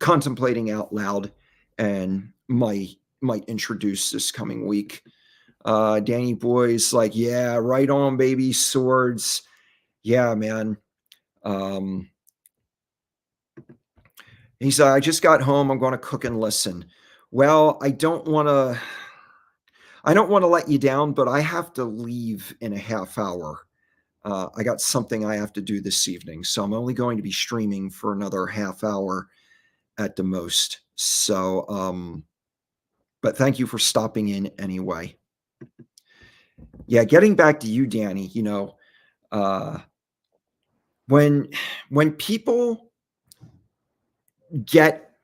contemplating out loud and might introduce this coming week. Danny Boy's like, "Yeah, right on, baby, swords." Yeah, man. Um, He's, "I just got home. I'm going to cook and listen." Well, I don't want to let you down, but I have to leave in a half hour. I got something I have to do this evening, so I'm only going to be streaming for another half hour at the most. So, but thank you for stopping in anyway. Yeah, getting back to you, Danny. Uh, when when people get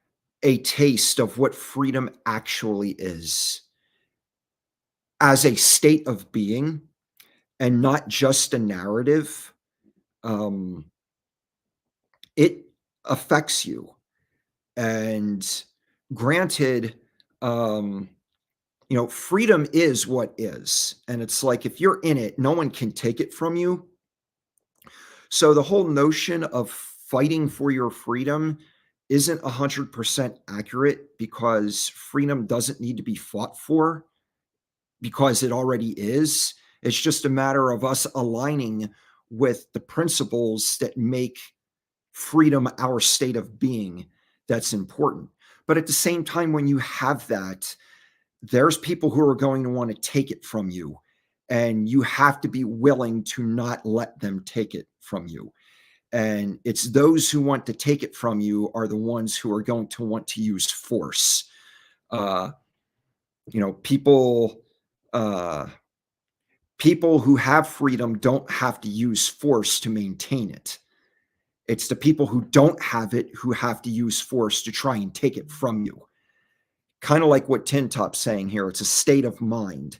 a taste of what freedom actually is as a state of being and not just a narrative, um, it affects you. And granted, um, freedom is what is. And it's like if you're in it, no one can take it from you. So the whole notion of fighting for your freedom isn't 100% accurate because freedom doesn't need to be fought for because it already is. It's just a matter of us aligning with the principles that make freedom our state of being that's important. But at the same time, when you have that, there's people who are going to want to take it from you. And you have to be willing to not let them take it from you. And it's those who want to take it from you are the ones who are going to want to use force. Uh, you know, uh, people who have freedom don't have to use force to maintain it. It's the people who don't have it who have to use force to try and take it from you. Kind of like what Tin Top's saying here. It's a state of mind.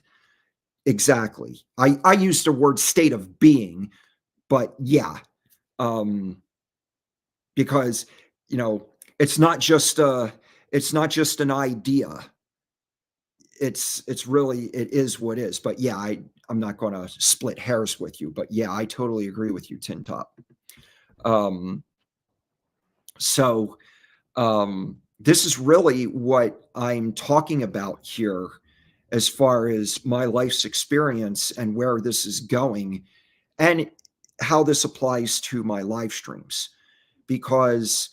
Exactly. I used the word state of being, but yeah, um, because you know it's not just an idea. It's really it is what is. But yeah, I'm not going to split hairs with you. But yeah, I totally agree with you, Tin Top. Um, so this is really what I'm talking about here as far as my life's experience and where this is going and how this applies to my live streams. Because,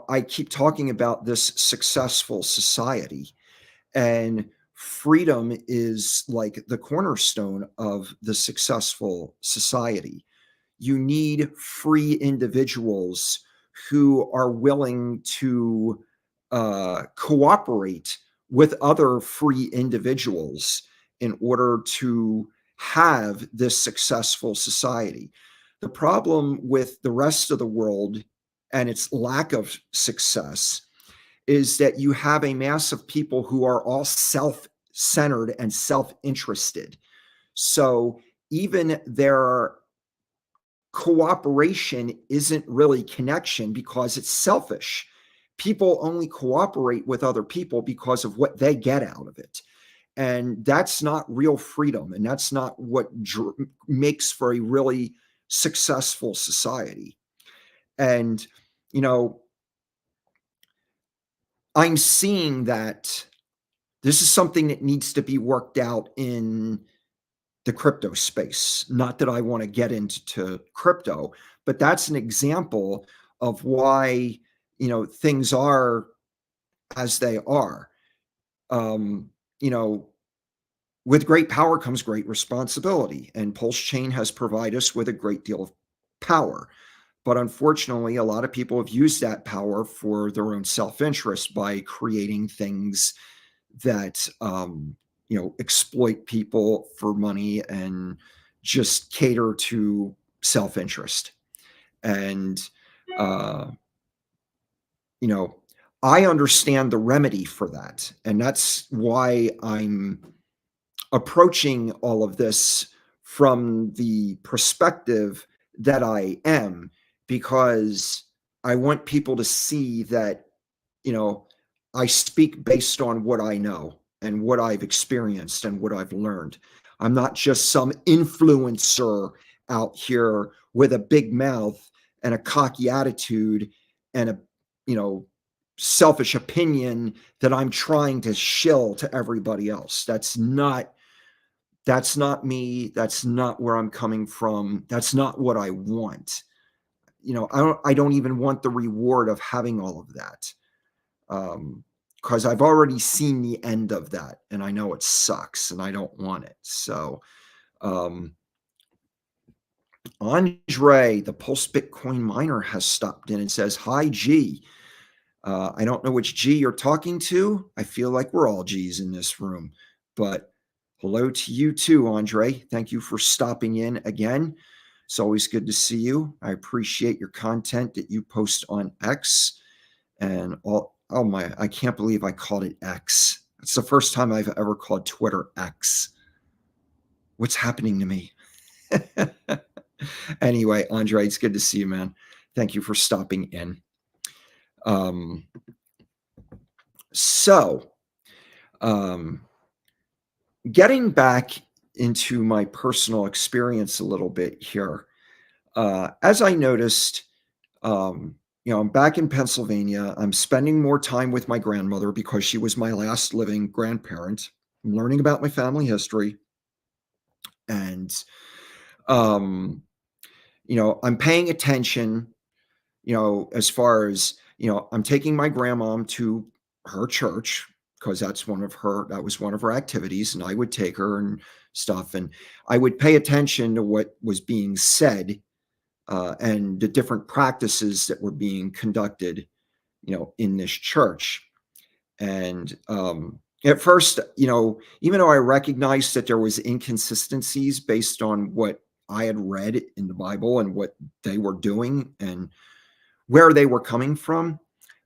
I keep talking about this successful society, and freedom is like the cornerstone of the successful society. You need free individuals who are willing to cooperate with other free individuals in order to have this successful society. The problem with the rest of the world and its lack of success is that you have a mass of people who are all self centered and self interested. So even their cooperation isn't really connection because it's selfish. People only cooperate with other people because of what they get out of it. And that's not real freedom. And that's not what makes for a really successful society. And, you know, I'm seeing that this is something that needs to be worked out in the crypto space. Not that I want to get into crypto, but that's an example of why, things are as they are. Um, you know, with great power comes great responsibility, and Pulse Chain has provided us with a great deal of power. But unfortunately, a lot of people have used that power for their own self-interest by creating things that exploit people for money and just cater to self-interest. And uh, you know, I understand the remedy for that, and that's why I'm approaching all of this from the perspective that I am, because I want people to see that, you know, I speak based on what I know and what I've experienced and what I've learned. I'm not just some influencer out here with a big mouth and a cocky attitude and a, you know, selfish opinion that I'm trying to shill to everybody else. That's not me. That's not where I'm coming from. That's not what I want. I don't even want the reward of having all of that. Because I've already seen the end of that, and I know it sucks, and I don't want it. So, um, Andre, the Pulse Bitcoin miner, has stopped in and says, "Hi, G. I don't know which G you're talking to. I feel like we're all G's in this room, but hello to you too, Andre. Thank you for stopping in again. It's always good to see you. I appreciate your content that you post on X and all. Oh my, I can't believe I called it X. It's the first time I've ever called Twitter X. What's happening to me?" Anyway, Andre, it's good to see you, man. Thank you for stopping in. Um, so, getting back into my personal experience a little bit here, as I noticed, I'm back in Pennsylvania. I'm spending more time with my grandmother because she was my last living grandparent. I'm learning about my family history, and um, I'm paying attention, as far as, I'm taking my grandmom to her church because that was one of her activities, and I would take her and stuff, and I would pay attention to what was being said, and the different practices that were being conducted, in this church. And at first, even though I recognized that there was inconsistencies based on what I had read in the Bible and what they were doing and where they were coming from,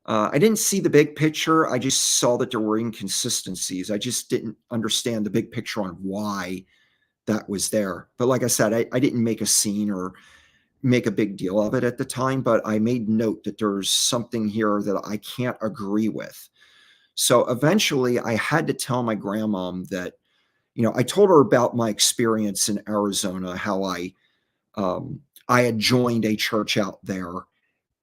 I didn't see the big picture. I just saw that there were inconsistencies. I just didn't understand the big picture on why that was there. But like I said, I didn't make a scene or make a big deal of it at the time, but I made note that there's something here that I can't agree with. So eventually I had to tell my grandmom that, I told her about my experience in Arizona, how I had joined a church out there,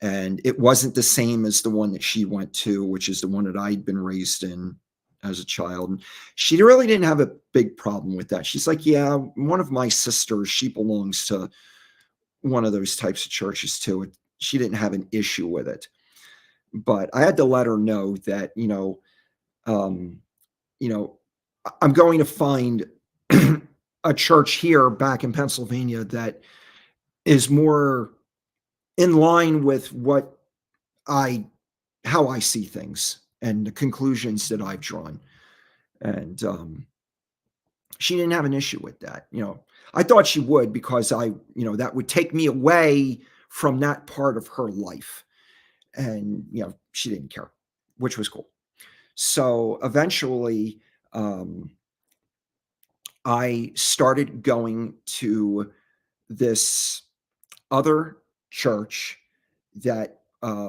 and it wasn't the same as the one that she went to, which is the one that I'd been raised in as a child. And she really didn't have a big problem with that. She's like, yeah, one of my sisters, she belongs to one of those types of churches too. She didn't have an issue with it. But I had to let her know that, um, you know, I'm going to find a church here back in Pennsylvania that is more in line with I how I see things and the conclusions that I've drawn. And she didn't have an issue with that. I thought she would because that would take me away from that part of her life. And, she didn't care, which was cool. So eventually, um, I started going to this other church that I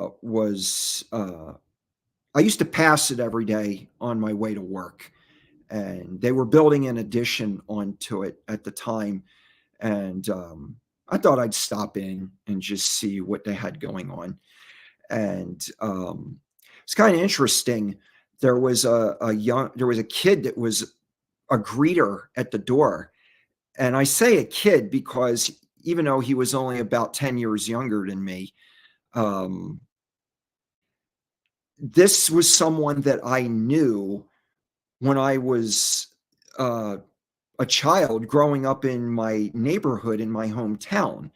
used to pass it every day on my way to work. And they were building an addition onto it at the time. And I thought I'd stop in and just see what they had going on. And it's kind of interesting. There was a kid that was a greeter at the door. And I say a kid because even though he was only about 10 years younger than me, um, this was someone that I knew when I was uh, a child growing up in my neighborhood in my hometown.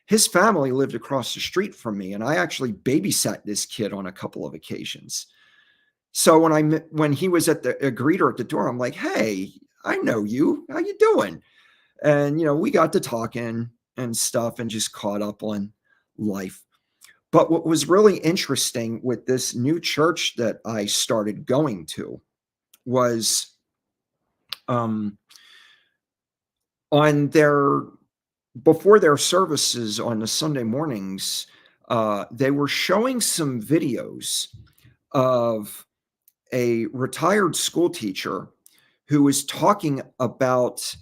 His family lived across the street from me, and I actually babysat this kid on a couple of occasions. So when he was at a greeter at the door, I'm like, "Hey, I know you. How you doing?" And we got to talking and stuff, and just caught up on life. But what was really interesting with this new church that I started going to was um, on their before their services on the Sunday mornings, they were showing some videos of a retired school teacher who was talking about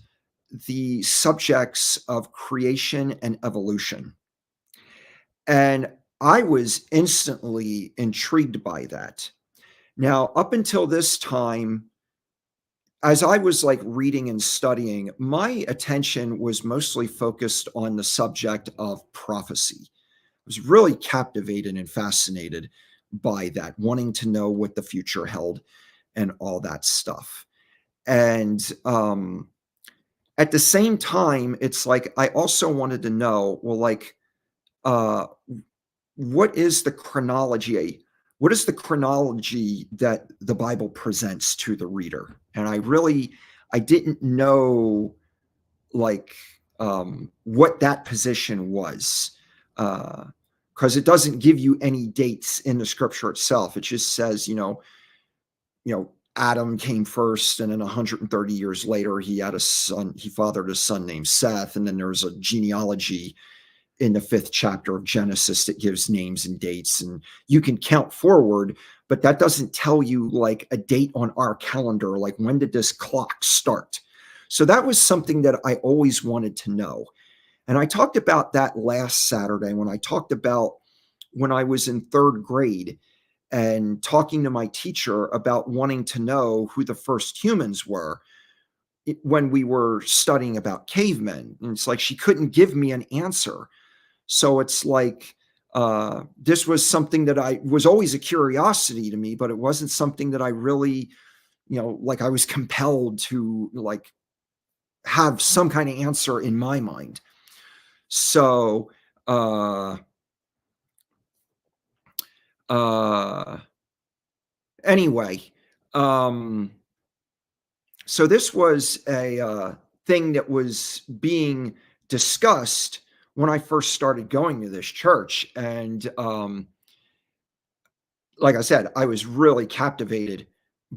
the subjects of creation and evolution. And I was instantly intrigued by that. Now, up until this time, as I was like reading and studying, my attention was mostly focused on the subject of prophecy. I was really captivated and fascinated by that, wanting to know what the future held and all that stuff. And at the same time, it's like I also wanted to know, well, like, uh, what is the chronology? What is the chronology that the Bible presents to the reader? And I didn't know like what that position was, because it doesn't give you any dates in the scripture itself. It just says, Adam came first, and then 130 years later, he had a son. He fathered a son named Seth, and then there's a genealogy in the 5th chapter of Genesis that gives names and dates, and you can count forward, but that doesn't tell you like a date on our calendar, like when did this clock start? So that was something that I always wanted to know. And I talked about that last Saturday when I talked about when I was in third grade and talking to my teacher about wanting to know who the first humans were when we were studying about cavemen. And it's like she couldn't give me an answer. So it's like this was something that I was always a curiosity to me, but it wasn't something that I really, like I was compelled to like have some kind of answer in my mind. So, uh, uh, anyway, um, so this was a thing that was being discussed when I first started going to this church. And like I said, I was really captivated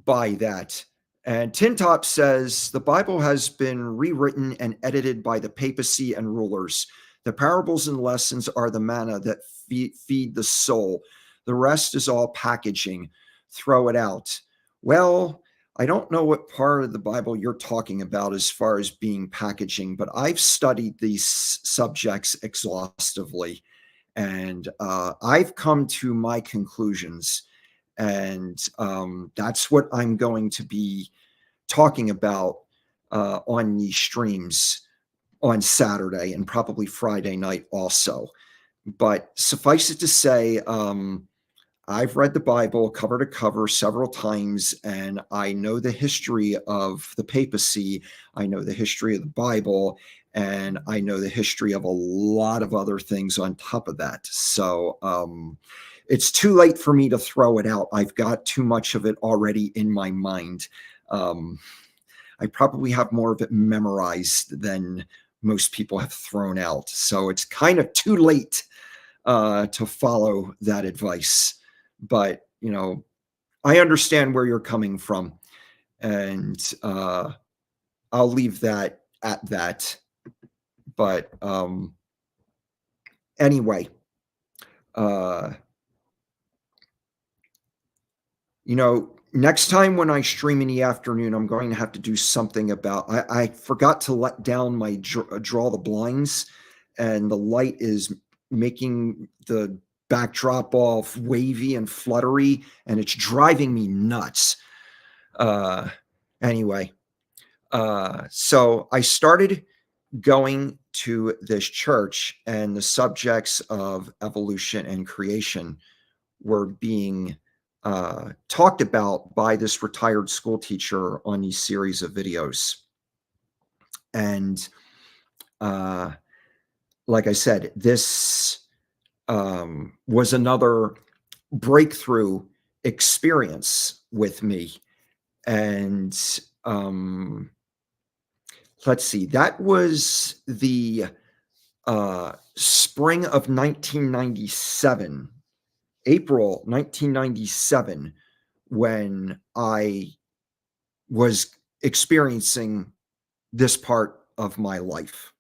by that. And Tin Top says the Bible has been rewritten and edited by the papacy and rulers. The parables and lessons are the manna that feed the soul. The rest is all packaging. Throw it out. Well, I don't know what part of the Bible you're talking about as far as being packaging, but I've studied these subjects exhaustively, and I've come to my conclusions, and that's what I'm going to be talking about on these streams on Saturday and probably Friday night also. But suffice it to say, I've read the Bible cover to cover several times, and I know the history of the papacy. I know the history of the Bible, and I know the history of a lot of other things on top of that. So it's too late for me to throw it out. I've got too much of it already in my mind. Um, I probably have more of it memorized than most people have thrown out. So it's kind of too late to follow that advice. But, I understand where you're coming from. And I'll leave that at that. But anyway, uh, next time when I stream in the afternoon, I'm going to have to do something about. I forgot to let down my draw the blinds, and the light is making the backdrop all wavy and fluttery, and it's driving me nuts. Uh, anyway, so I started going to this church, and the subjects of evolution and creation were being talked about by this retired school teacher on these series of videos. And like I said, this was another breakthrough experience with me. And let's see, that was the spring of 1997. April 1997, when I was experiencing this part of my life.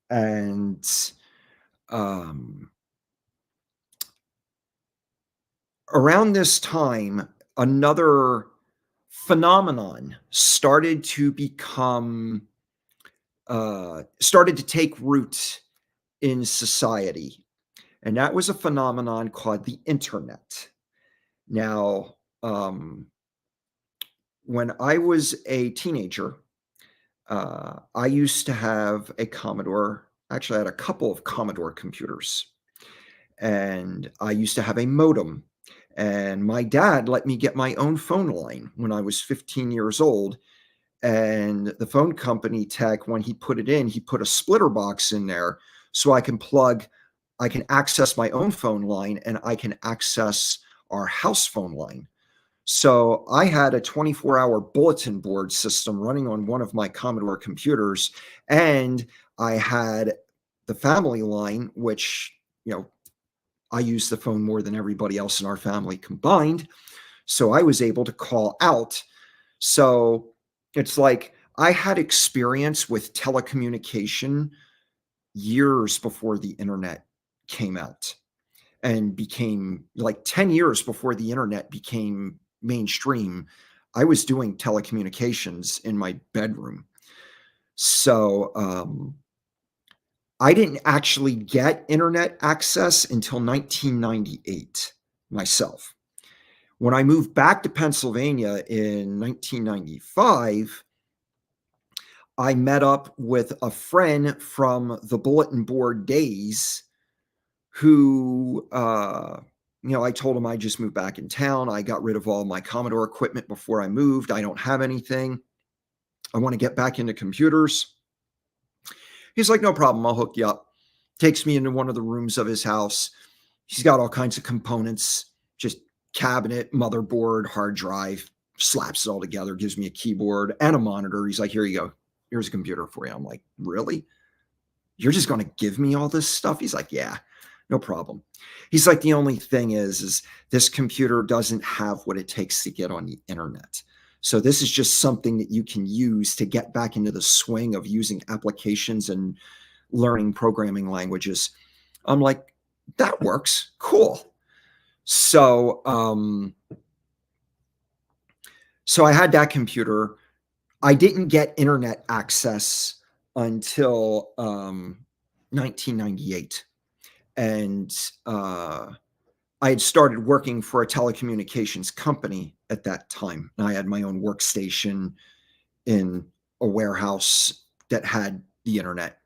And around this time, another phenomenon started to take root in society. And that was a phenomenon called the internet. Now, when I was a teenager, I used to have a Commodore. Actually, I had a couple of Commodore computers, and I used to have a modem. And my dad let me get my own phone line when I was 15 years old. And the phone company tech, when he put it in, he put a splitter box in there so I can access my own phone line, and I can access our house phone line. So I had a 24-hour bulletin board system running on one of my Commodore computers, and I had the family line, which, I used the phone more than everybody else in our family combined. So I was able to call out. So it's like I had experience with telecommunication years before the internet came out, and became like 10 years before the internet became mainstream. I was doing telecommunications in my bedroom. So I didn't actually get internet access until 1998 myself. When I moved back to Pennsylvania in 1995, I met up with a friend from the bulletin board days who, I told him I just moved back in town. I got rid of all my Commodore equipment before I moved. I don't have anything. I want to get back into computers. He's like, no problem. I'll hook you up. Takes me into one of the rooms of his house. He's got all kinds of components, just cabinet, motherboard, hard drive, slaps it all together, gives me a keyboard and a monitor. He's like, here you go. Here's a computer for you. I'm like, really? You're just going to give me all this stuff? He's like, yeah, no problem. He's like, the only thing is this computer doesn't have what it takes to get on the internet. So this is just something that you can use to get back into the swing of using applications and learning programming languages. I'm like, that works. Cool. So, so I had that computer. I didn't get internet access until 1998. And I had started working for a telecommunications company at that time. And I had my own workstation in a warehouse that had the internet.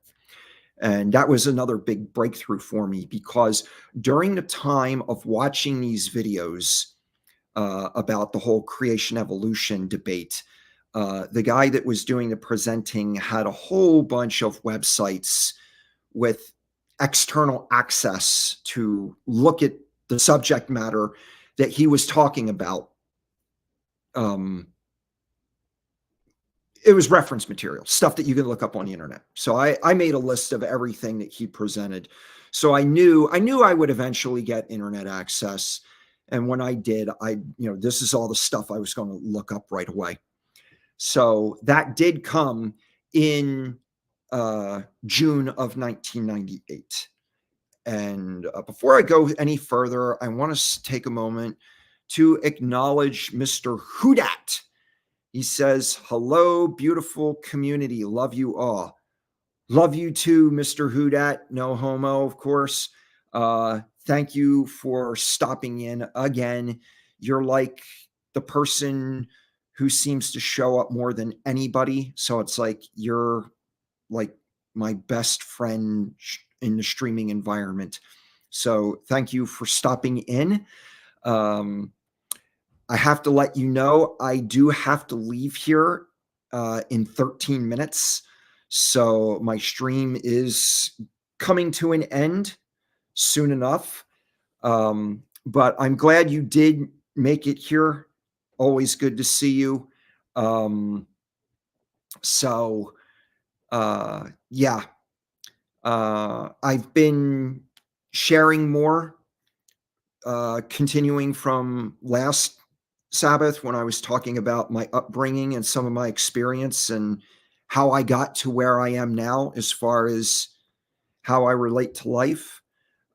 And that was another big breakthrough for me because during the time of watching these videos about the whole creation evolution debate, the guy that was doing the presenting had a whole bunch of websites with external access to look at the subject matter that he was talking about. It was reference material, stuff that you can look up on the internet. So I made a list of everything that he presented. So I knew I would eventually get internet access. And when I did, this is all the stuff I was going to look up right away. So that did come in June of 1998. And before I go any further, I want to take a moment to acknowledge Mr. Hudat. He says, hello, beautiful community. Love you all. Love you too, Mr. Hudat. No homo, of course. Thank you for stopping in again. You're like the person who seems to show up more than anybody. So it's like you're like my best friend in the streaming environment. So thank you for stopping in. I have to let you know, I do have to leave here in 13 minutes. So my stream is coming to an end soon enough. But I'm glad you did make it here. Always good to see you. Yeah. I've been sharing more, continuing from last Sabbath when I was talking about my upbringing and some of my experience and how I got to where I am now as far as how I relate to life.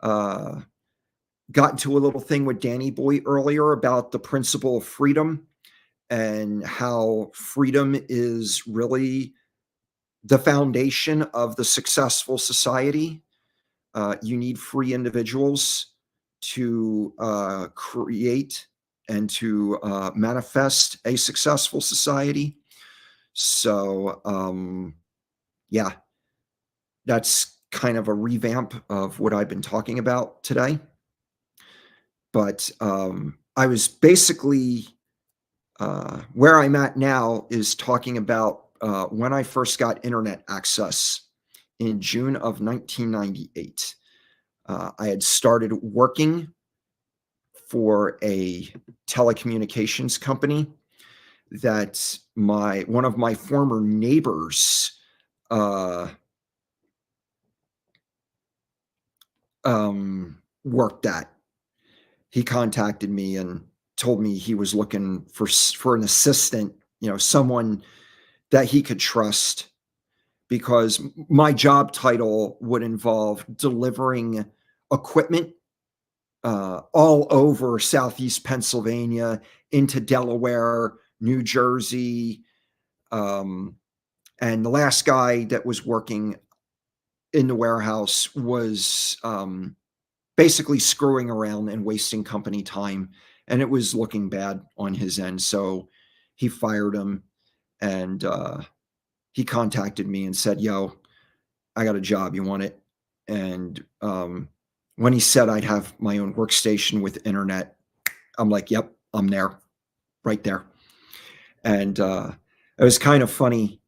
Got into a little thing with Danny Boy earlier about the principle of freedom and how freedom is really the foundation of the successful society. You need free individuals to create and to manifest a successful society. So, yeah, that's kind of a revamp of what I've been talking about today. But I was basically, where I'm at now is talking about when I first got internet access in June of 1998. I had started working for a telecommunications company that one of my former neighbors worked at. He contacted me and told me he was looking for an assistant, someone that he could trust, because my job title would involve delivering equipment all over Southeast Pennsylvania, into Delaware, New Jersey. And the last guy that was working in the warehouse was basically screwing around and wasting company time, and it was looking bad on his end. So he fired him, and he contacted me and said, "Yo, I got a job. You want it?" And when he said I'd have my own workstation with internet, I'm like, "Yep, I'm there, right there." And it was kind of funny.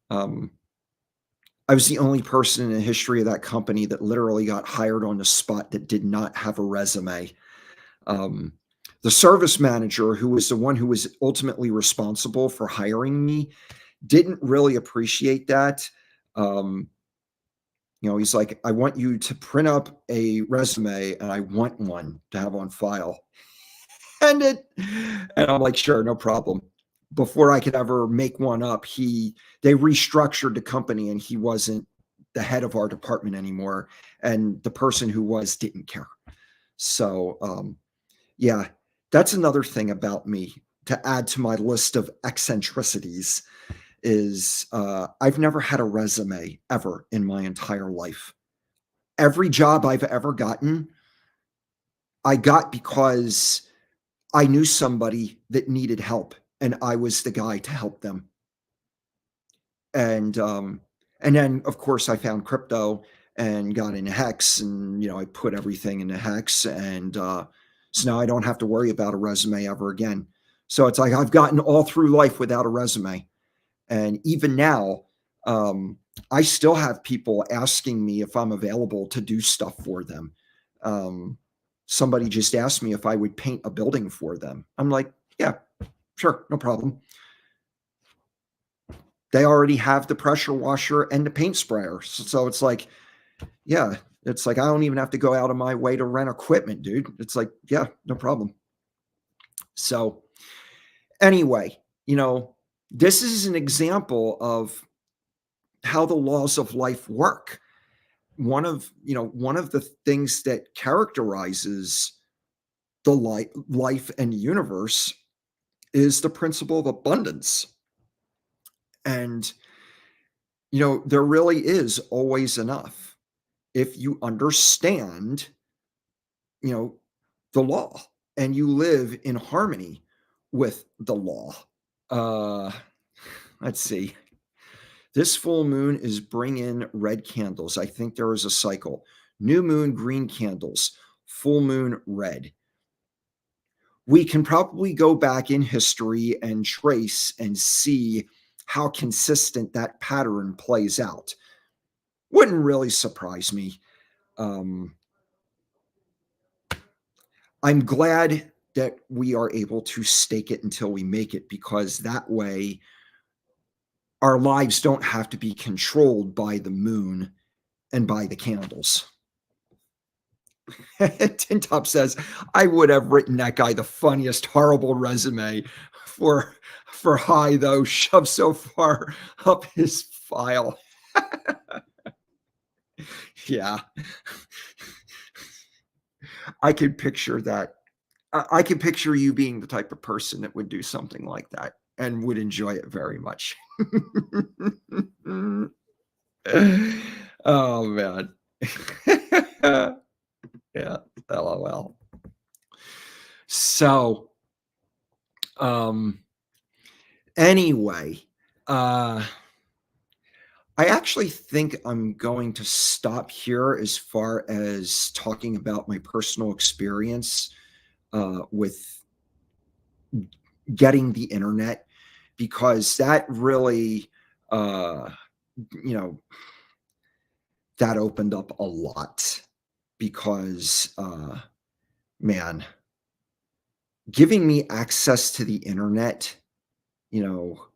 I was the only person in the history of that company that literally got hired on the spot that did not have a resume. Um, the service manager, who was the one who was ultimately responsible for hiring me, didn't really appreciate that. Um, he's like, "I want you to print up a resume, and I want one to have on file." And I'm like, "Sure, no problem." Before I could ever make one up, they restructured the company, and he wasn't the head of our department anymore, and the person who was didn't care. So, yeah, that's another thing about me to add to my list of eccentricities is, I've never had a resume ever in my entire life. Every job I've ever gotten, I got because I knew somebody that needed help, and I was the guy to help them. And, and then, of course, I found crypto and got into Hex, and, I put everything into Hex, and, so now I don't have to worry about a resume ever again. So it's like I've gotten all through life without a resume. And even now, I still have people asking me if I'm available to do stuff for them. Um, Somebody just asked me if I would paint a building for them. I'm like, yeah, sure, no problem. They already have the pressure washer and the paint sprayer. So it's like, yeah, it's like I don't even have to go out of my way to rent equipment, dude. It's like, yeah, no problem. So anyway, this is an example of how the laws of life work. One of the things that characterizes the life and universe is the principle of abundance. And there really is always enough if you understand, you know, the law and you live in harmony with the law. Uh, let's see. This full moon is bring in red candles. I think there is a cycle. New moon, green candles. Full moon, red. We can probably go back in history and trace and see how consistent that pattern plays out. Wouldn't really surprise me. Um, I'm glad that we are able to stake it until we make it, because that way our lives don't have to be controlled by the moon and by the candles. Tin Top says, "I would have written that guy the funniest, horrible resume for high though, shoved so far up his file." Yeah, I could picture that. I can picture you being the type of person that would do something like that and would enjoy it very much. Oh man. Yeah, LOL. So, um, anyway, uh, I actually think I'm going to stop here as far as talking about my personal experience with getting the internet, because that really, uh, you know, that opened up a lot. Because, man, giving me access to the internet, you know,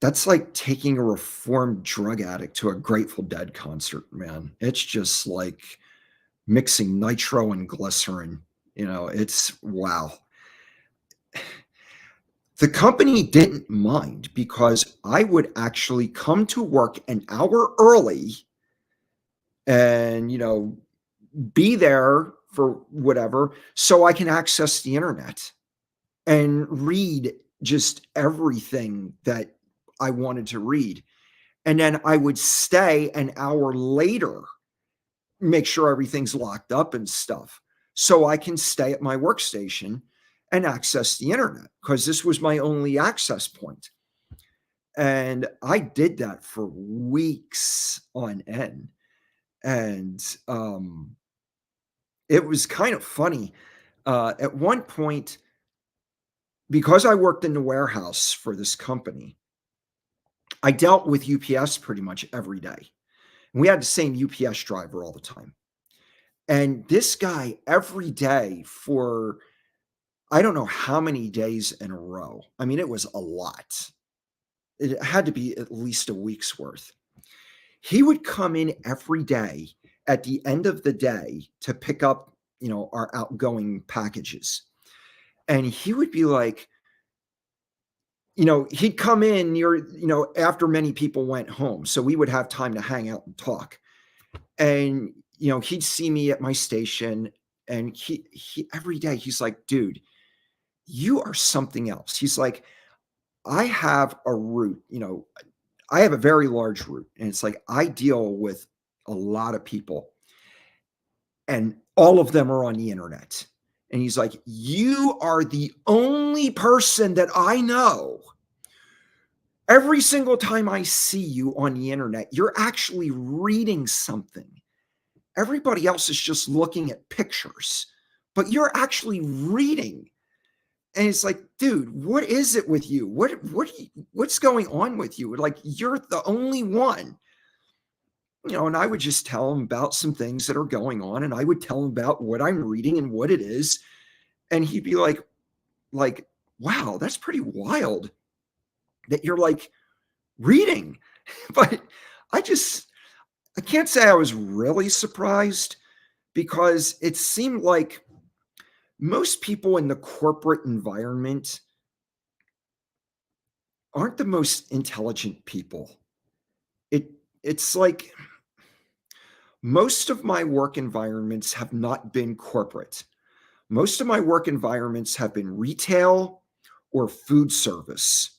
that's like taking a reformed drug addict to a Grateful Dead concert, man. It's just like mixing nitro and glycerin. It's wow. The company didn't mind because I would actually come to work an hour early and, be there for whatever so I can access the internet and read just everything that I wanted to read. and then I would stay an hour later, make sure everything's locked up and stuff, so I can stay at my workstation and access the internet because this was my only access point. And I did that for weeks on end. And it was kind of funny. At one point, because I worked in the warehouse for this company, I dealt with UPS pretty much every day. And we had the same UPS driver all the time. And this guy, every day for I don't know how many days in a row. I mean, it was a lot. It had to be at least a week's worth. He would come in every day at the end of the day to pick up, our outgoing packages. And he would be like, he'd come in after many people went home. So we would have time to hang out and talk. And, he'd see me at my station and he every day he's like, dude, you are something else. He's like, I have a route, I have a very large route. And it's like, I deal with a lot of people and all of them are on the internet. And he's like, you are the only person that I know. Every single time I see you on the internet, you're actually reading something. Everybody else is just looking at pictures, but you're actually reading. And it's like, dude, what is it with you? What's going on with you? Like, you're the only one. And I would just tell him about some things that are going on, and I would tell him about what I'm reading and what it is, and he'd be like, "Wow, that's pretty wild that you're, like, reading." But I can't say I was really surprised because it seemed like most people in the corporate environment aren't the most intelligent people. It's like most of my work environments have not been corporate. Most of my work environments have been retail or food service.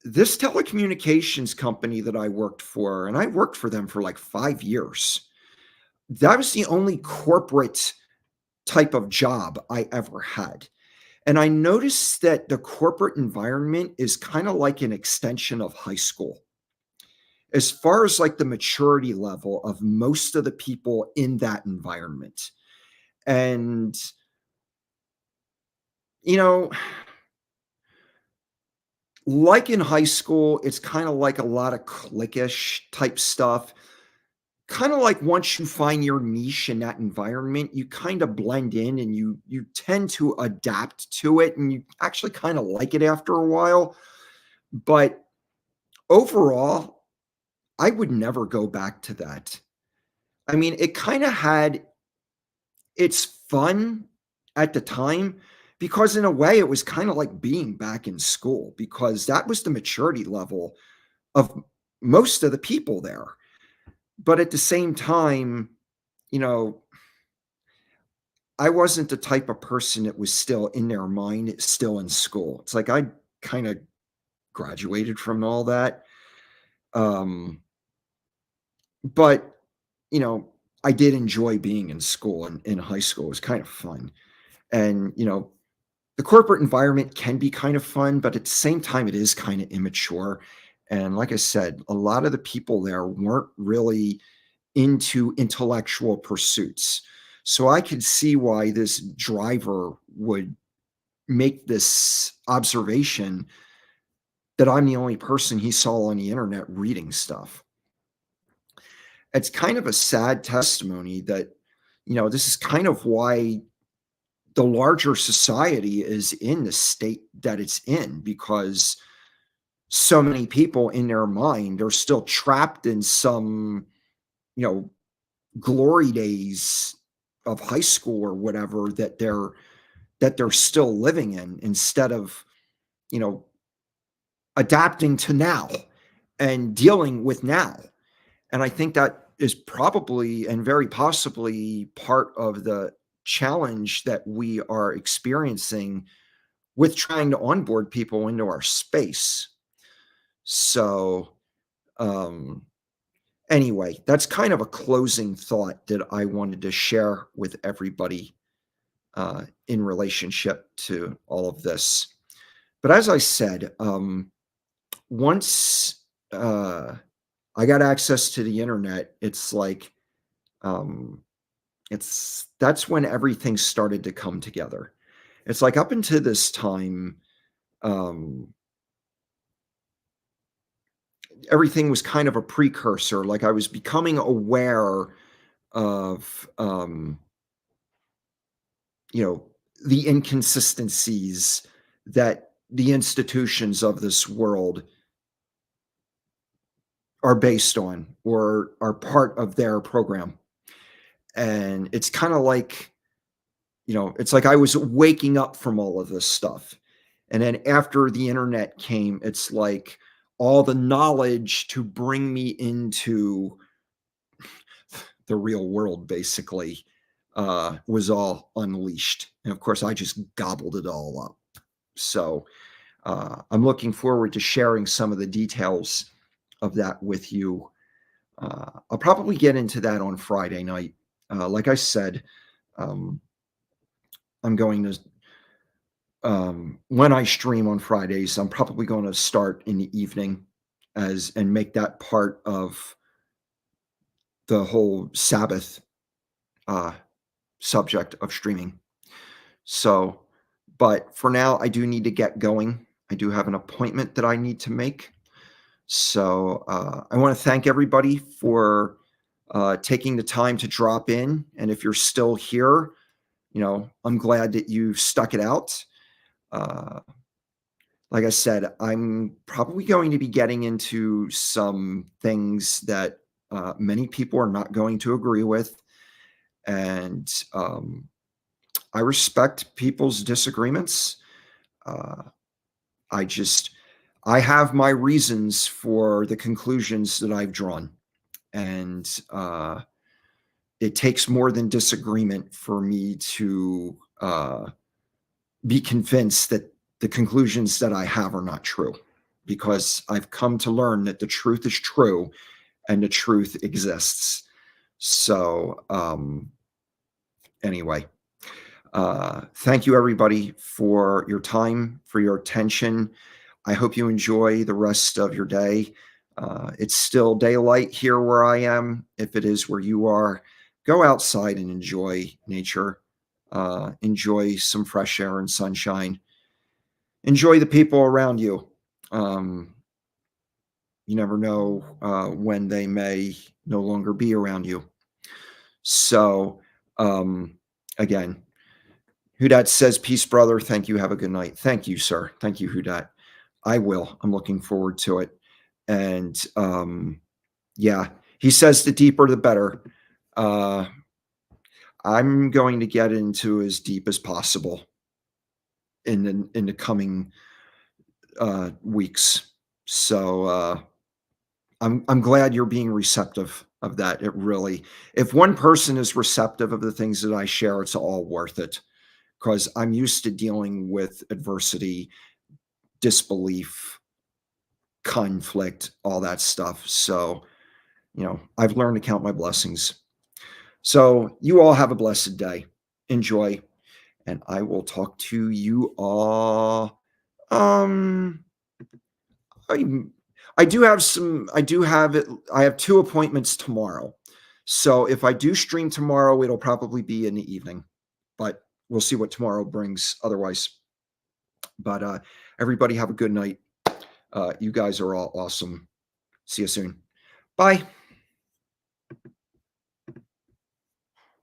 This telecommunications company that I worked for, and I worked for them for like 5 years, that was the only corporate type of job I ever had. And I noticed that the corporate environment is kind of like an extension of high school as far as like the maturity level of most of the people in that environment. And, you know, like in high school, it's kind of like a lot of cliquish type stuff. Kind of like once you find your niche in that environment, you kind of blend in and you tend to adapt to it and you actually kind of like it after a while. But overall, I would never go back to that. I mean, it kind of had its fun at the time because in a way it was kind of like being back in school because that was the maturity level of most of the people there. But at the same time, you know, I wasn't the type of person that was still in their mind, still in school. It's like I kind of graduated from all that. Um, but I did enjoy being in school and in high school. It was kind of fun. And, the corporate environment can be kind of fun, but at the same time, it is kind of immature. And like I said, a lot of the people there weren't really into intellectual pursuits. So I could see why this driver would make this observation that I'm the only person he saw on the internet reading stuff. It's kind of a sad testimony that, this is kind of why the larger society is in the state that it's in because so many people in their mind are still trapped in some, you know, glory days of high school or whatever that they're still living in instead of, you know, adapting to now and dealing with now. And I think that is probably and very possibly part of the challenge that we are experiencing with trying to onboard people into our space. So, um, anyway, that's kind of a closing thought that I wanted to share with everybody in relationship to all of this. But as I said, once I got access to the internet, it's like um, it's that's when everything started to come together. It's like up until this time, um, everything was kind of a precursor. Like I was becoming aware of you know, the inconsistencies that the institutions of this world are based on or are part of their program. And it's kind of like, it's like I was waking up from all of this stuff. And then after the internet came, it's like all the knowledge to bring me into the real world basically was all unleashed. And of course, I just gobbled it all up. So I'm looking forward to sharing some of the details of that with you. I'll probably get into that on Friday night. Like I said, um, I'm going to, when I stream on Fridays, I'm probably going to start in the evening and make that part of the whole Sabbath uh, subject of streaming. So, but for now, I do need to get going. I do have an appointment that I need to make. So I want to thank everybody for taking the time to drop in. And if you're still here, I'm glad that you stuck it out. Uh, like I said, I'm probably going to be getting into some things that many people are not going to agree with. And I respect people's disagreements. Uh, I just, I have my reasons for the conclusions that I've drawn. And it takes more than disagreement for me to be convinced that the conclusions that I have are not true, because I've come to learn that the truth is true and the truth exists. So, anyway, thank you everybody for your time, for your attention. I hope you enjoy the rest of your day. It's still daylight here where I am. If it is where you are, go outside and enjoy nature. Enjoy some fresh air and sunshine. Enjoy the people around you. Um, you never know when they may no longer be around you. So, again, Hudat says, peace, brother. Thank you. Have a good night. Thank you, sir. Thank you, Hudat. I will. I'm looking forward to it. And yeah, he says the deeper the better. I'm going to get into as deep as possible in the coming weeks. So I'm glad you're being receptive of that. It really, if one person is receptive of the things that I share, it's all worth it, because I'm used to dealing with adversity, disbelief, conflict, all that stuff. So, I've learned to count my blessings. So you all have a blessed day. Enjoy. And I will talk to you all. I I have 2 appointments tomorrow. So if I do stream tomorrow, it'll probably be in the evening, but we'll see what tomorrow brings otherwise. But everybody have a good night. You guys are all awesome. See you soon. Bye.